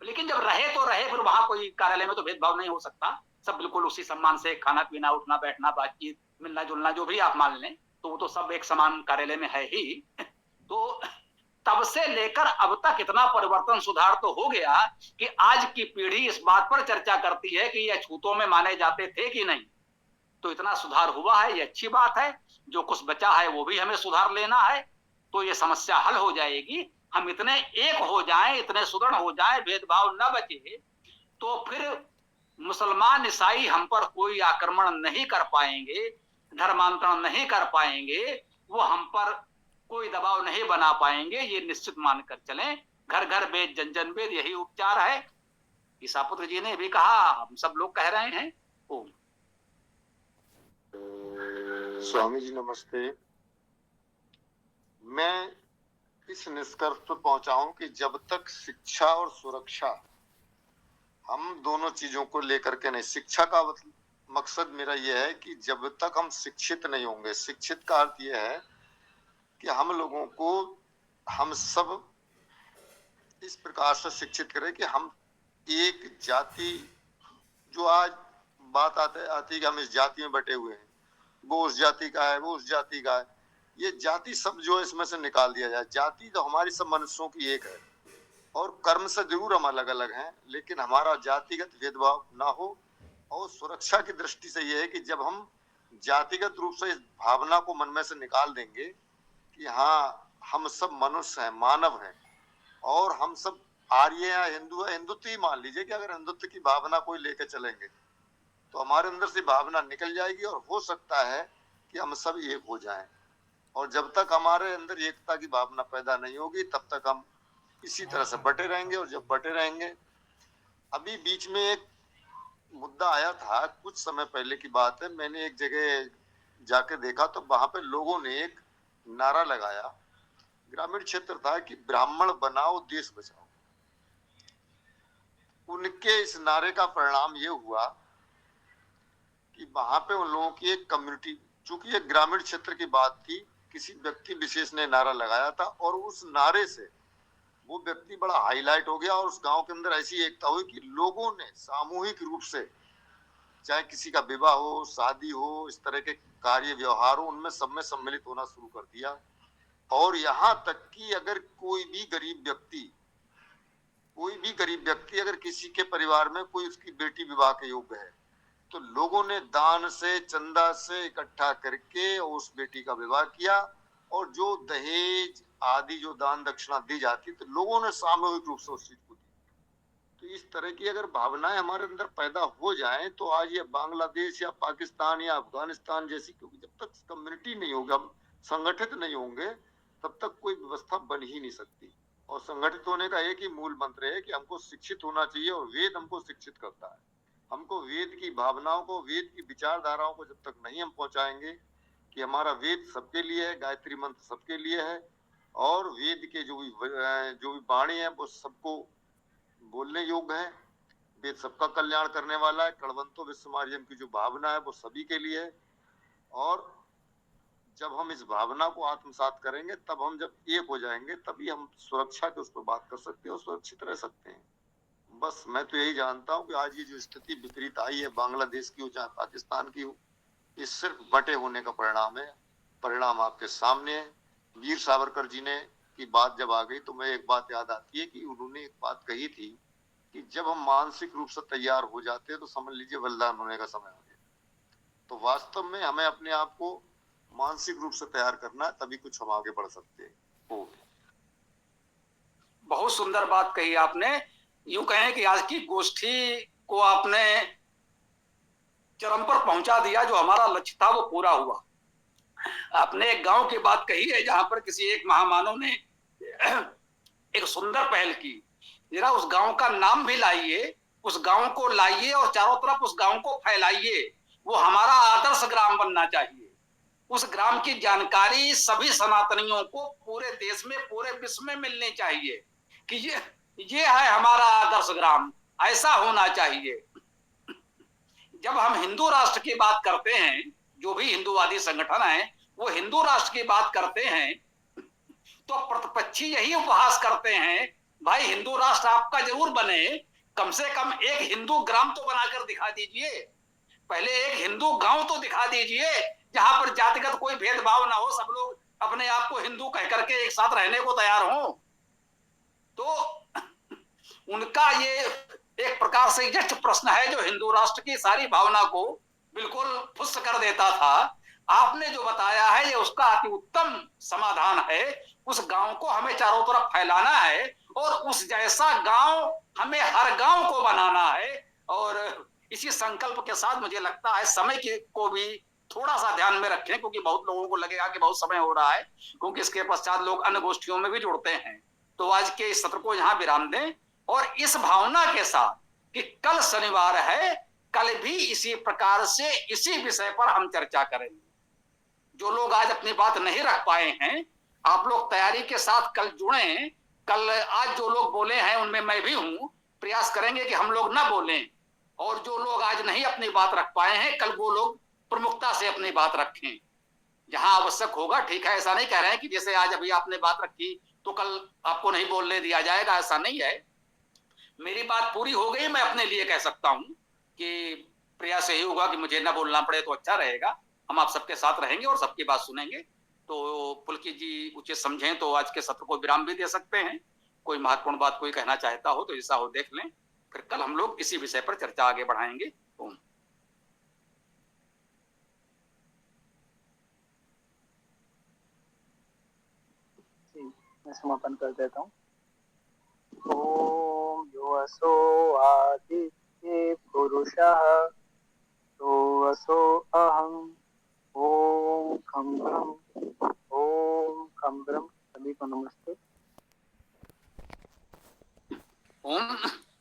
लेकिन जब रहे तो रहे, फिर वहां कोई कार्यालय में तो भेदभाव नहीं हो सकता, सब बिल्कुल उसी सम्मान से खाना पीना, उठना बैठना, बातचीत, मिलना जुलना जो भी आप मान लें, तो वो तो सब एक समान कार्यालय में है ही। तो तब से लेकर अब तक इतना परिवर्तन, सुधार तो हो गया कि आज की पीढ़ी इस बात पर चर्चा करती है कि ये अछूतों में माने जाते थे कि नहीं। तो इतना सुधार हुआ है, ये अच्छी बात है। जो कुछ बचा है वो भी हमें सुधार लेना है, तो ये समस्या हल हो जाएगी। हम इतने एक हो जाएं, इतने सुदृढ़ हो जाएं, भेदभाव न बचे, तो फिर मुसलमान ईसाई हम पर कोई आक्रमण नहीं कर पाएंगे, धर्मांतरण नहीं कर पाएंगे, वो हम पर कोई दबाव नहीं बना पाएंगे, ये निश्चित मानकर चलें। घर घर वेद जन जन वेद, यही उपचार है। ईसापुत्र जी ने भी कहा, हम सब लोग कह रहे हैं। ओम। स्वामी जी नमस्ते। मैं इस निष्कर्ष पर पहुंचा हूं कि जब तक शिक्षा और सुरक्षा, हम दोनों चीजों को लेकर के नहीं, शिक्षा का मकसद मेरा यह है कि जब तक हम शिक्षित नहीं होंगे, शिक्षित का अर्थ यह है कि हम लोगों को, हम सब इस प्रकार से शिक्षित करें कि हम एक जाति, जो आज बात आती है कि हम इस जाति में बटे हुए हैं, वो उस जाति का है, वो उस जाति का है, ये जाति सब जो है इसमें से निकाल दिया जाए। जाति तो हमारी सब मनुष्यों की एक है, और कर्म से जरूर हम अलग अलग हैं, लेकिन हमारा जातिगत भेदभाव ना हो। और सुरक्षा की दृष्टि से यह है कि जब हम जातिगत रूप से इस भावना को मन में से निकाल देंगे कि हाँ हम सब मनुष्य हैं, मानव हैं, और हम सब आर्य या हिंदू है, हिंदुत्व ही मान लीजिए कि अगर हिंदुत्व की भावना कोई लेकर चलेंगे तो हमारे अंदर से भावना निकल जाएगी, और हो सकता है कि हम सब एक हो जाएं। और जब तक हमारे अंदर एकता की भावना पैदा नहीं होगी, तब तक हम इसी तरह से बटे रहेंगे। और जब बटे रहेंगे, अभी बीच में एक मुद्दा आया था, कुछ समय पहले की बात है, मैंने एक जगह जाके देखा तो वहां पे लोगों ने एक नारा लगाया, ग्रामीण क्षेत्र था, कि ब्राह्मण बनाओ देश बचाओ। उनके इस नारे का परिणाम ये हुआ कि वहां पे उन लोगों की एक कम्युनिटी, चूंकि ये ग्रामीण क्षेत्र की बात थी, किसी व्यक्ति विशेष ने नारा लगाया था, और उस नारे से वो व्यक्ति बड़ा हाईलाइट हो गया, और उस गांव के अंदर ऐसी एकता हुई कि लोगों ने सामूहिक रूप से, चाहे किसी का विवाह हो, शादी हो, इस तरह के कार्य व्यवहार हो, उनमें सब में सम्मिलित होना शुरू कर दिया। और यहाँ तक कि अगर कोई भी गरीब व्यक्ति अगर किसी के परिवार में कोई उसकी बेटी विवाह के योग्य है, तो लोगों ने दान से, चंदा से इकट्ठा करके उस बेटी का विवाह किया। और जो दहेज आदि जो दान दक्षिणा दी जाती, तो लोगों ने सामूहिक रूप से उस चीज को दी। तो इस तरह की अगर भावनाएं हमारे अंदर पैदा हो जाएं, तो आज ये बांग्लादेश या पाकिस्तान या अफगानिस्तान जैसी, क्योंकि जब तक कम्युनिटी नहीं होगा, हम संगठित नहीं होंगे, तब तक कोई व्यवस्था बन ही नहीं सकती। और संगठित होने का एक ही मूल मंत्र है कि हमको शिक्षित होना चाहिए, और वेद हमको शिक्षित करता है। हमको वेद की भावनाओं को, वेद की विचारधाराओं को जब तक नहीं हम पहुंचाएंगे कि हमारा वेद सबके लिए है, गायत्री मंत्र सबके लिए है, और वेद के जो भी वाणी है वो सबको बोलने योग्य है, वेद सबका कल्याण करने वाला है, कड़वंतो विश्वमार्यम की जो भावना है वो सभी के लिए है। और जब हम इस भावना को आत्मसात करेंगे, तब हम जब एक हो जाएंगे, तभी हम सुरक्षा के उस पर बात कर सकते हैं और सुरक्षित रह सकते हैं। बस मैं तो यही जानता हूँ कि आज ये जो स्थिति विपरीत आई है, बांग्लादेश की हो चाहे पाकिस्तान की हो, ये सिर्फ बटे होने का परिणाम है। परिणाम आपके सामने है। वीर सावरकर जी ने की बात जब आ गई, तो मैं एक बात याद आती है कि उन्होंने एक बात कही थी कि जब हम मानसिक रूप से तैयार हो जाते हैं, तो समझ लीजिए बलिदान होने का समय आ गया। तो वास्तव में हमें अपने आप को मानसिक रूप से तैयार करना है, तभी कुछ हम आगे बढ़ सकते हैं। बहुत सुंदर बात कही आपने। यूं कहें कि आज की गोष्ठी को आपने चरम पर पहुंचा दिया। जो हमारा लक्ष्य था वो पूरा हुआ। आपने एक गांव की बात कही है जहां पर किसी एक महामानव ने एक सुंदर पहल की। जरा उस गांव का नाम भी लाइए, उस गांव को लाइए और चारों तरफ उस गांव को फैलाइए। वो हमारा आदर्श ग्राम बनना चाहिए। उस ग्राम की जानकारी सभी सनातनियों को पूरे देश में, पूरे विश्व में मिलनी चाहिए कि ये है हमारा आदर्श ग्राम, ऐसा होना चाहिए। जब हम हिंदू राष्ट्र की बात करते हैं, जो भी हिंदूवादी संगठन है वो हिंदू राष्ट्र की बात करते हैं, तो प्रतिपक्षी यही उपहास करते हैं, भाई हिंदू राष्ट्र आपका जरूर बने, कम से कम एक हिंदू ग्राम तो बनाकर दिखा दीजिए। पहले एक हिंदू गांव तो दिखा दीजिए जहां पर जातिगत कोई भेदभाव ना हो, सब लोग अपने आप को हिंदू कह करके एक साथ रहने को तैयार हो। तो उनका ये एक प्रकार से यक्ष प्रश्न है जो हिंदू राष्ट्र की सारी भावना को बिल्कुल फुस कर देता था। आपने जो बताया है ये उसका अति उत्तम समाधान है। उस गांव को हमें चारों तरफ फैलाना है और उस जैसा गांव हमें हर गांव को बनाना है। और इसी संकल्प के साथ मुझे लगता है समय को भी थोड़ा सा ध्यान में रखें, क्योंकि बहुत लोगों को लगेगा कि बहुत समय हो रहा है, क्योंकि इसके पश्चात लोग अन्य गोष्ठियों में भी जुड़ते हैं। तो आज के इस सत्र को यहाँ विराम दें और इस भावना के साथ कि कल शनिवार है, कल भी इसी प्रकार से इसी विषय पर हम चर्चा करेंगे। जो लोग आज अपनी बात नहीं रख पाए हैं, आप लोग तैयारी के साथ कल जुड़ें। कल आज जो लोग बोले हैं उनमें मैं भी हूं, प्रयास करेंगे कि हम लोग ना बोलें, और जो लोग आज नहीं अपनी बात रख पाए हैं कल वो लोग प्रमुखता से अपनी बात रखें जहां आवश्यक होगा। ठीक है, ऐसा नहीं कह रहे हैं कि जैसे आज अभी आपने बात रखी तो कल आपको नहीं बोलने दिया जाएगा, ऐसा नहीं है। मेरी बात पूरी हो गई, मैं अपने लिए कह सकता हूं कि प्रयास यही होगा कि मुझे ना बोलना पड़े तो अच्छा रहेगा। हम आप सबके साथ रहेंगे और सबकी बात सुनेंगे। तो पुलकित जी उचित समझें तो आज के सत्र को विराम भी दे सकते हैं। कोई महत्वपूर्ण बात कोई कहना चाहता हो तो ऐसा हो देख लें, फिर कल हम लोग इसी विषय पर चर्चा आगे बढ़ाएंगे। ओम। मैं समापन कर देता हूँ। ओम योऽसो आदित्ये पुरुषः सोऽसो अहम् ओम खं ब्रह्म ओम खं ब्रह्म। सभी को नमस्ते। ओम।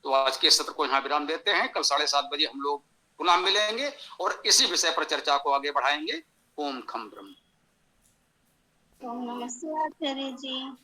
तो आज के सत्र को यहाँ विराम देते हैं। कल 7:30 बजे हम लोग पुनः मिलेंगे और इसी विषय पर चर्चा को आगे बढ़ाएंगे। ओम खं ब्रह्म। ओम नमस्ते आचार्य जी।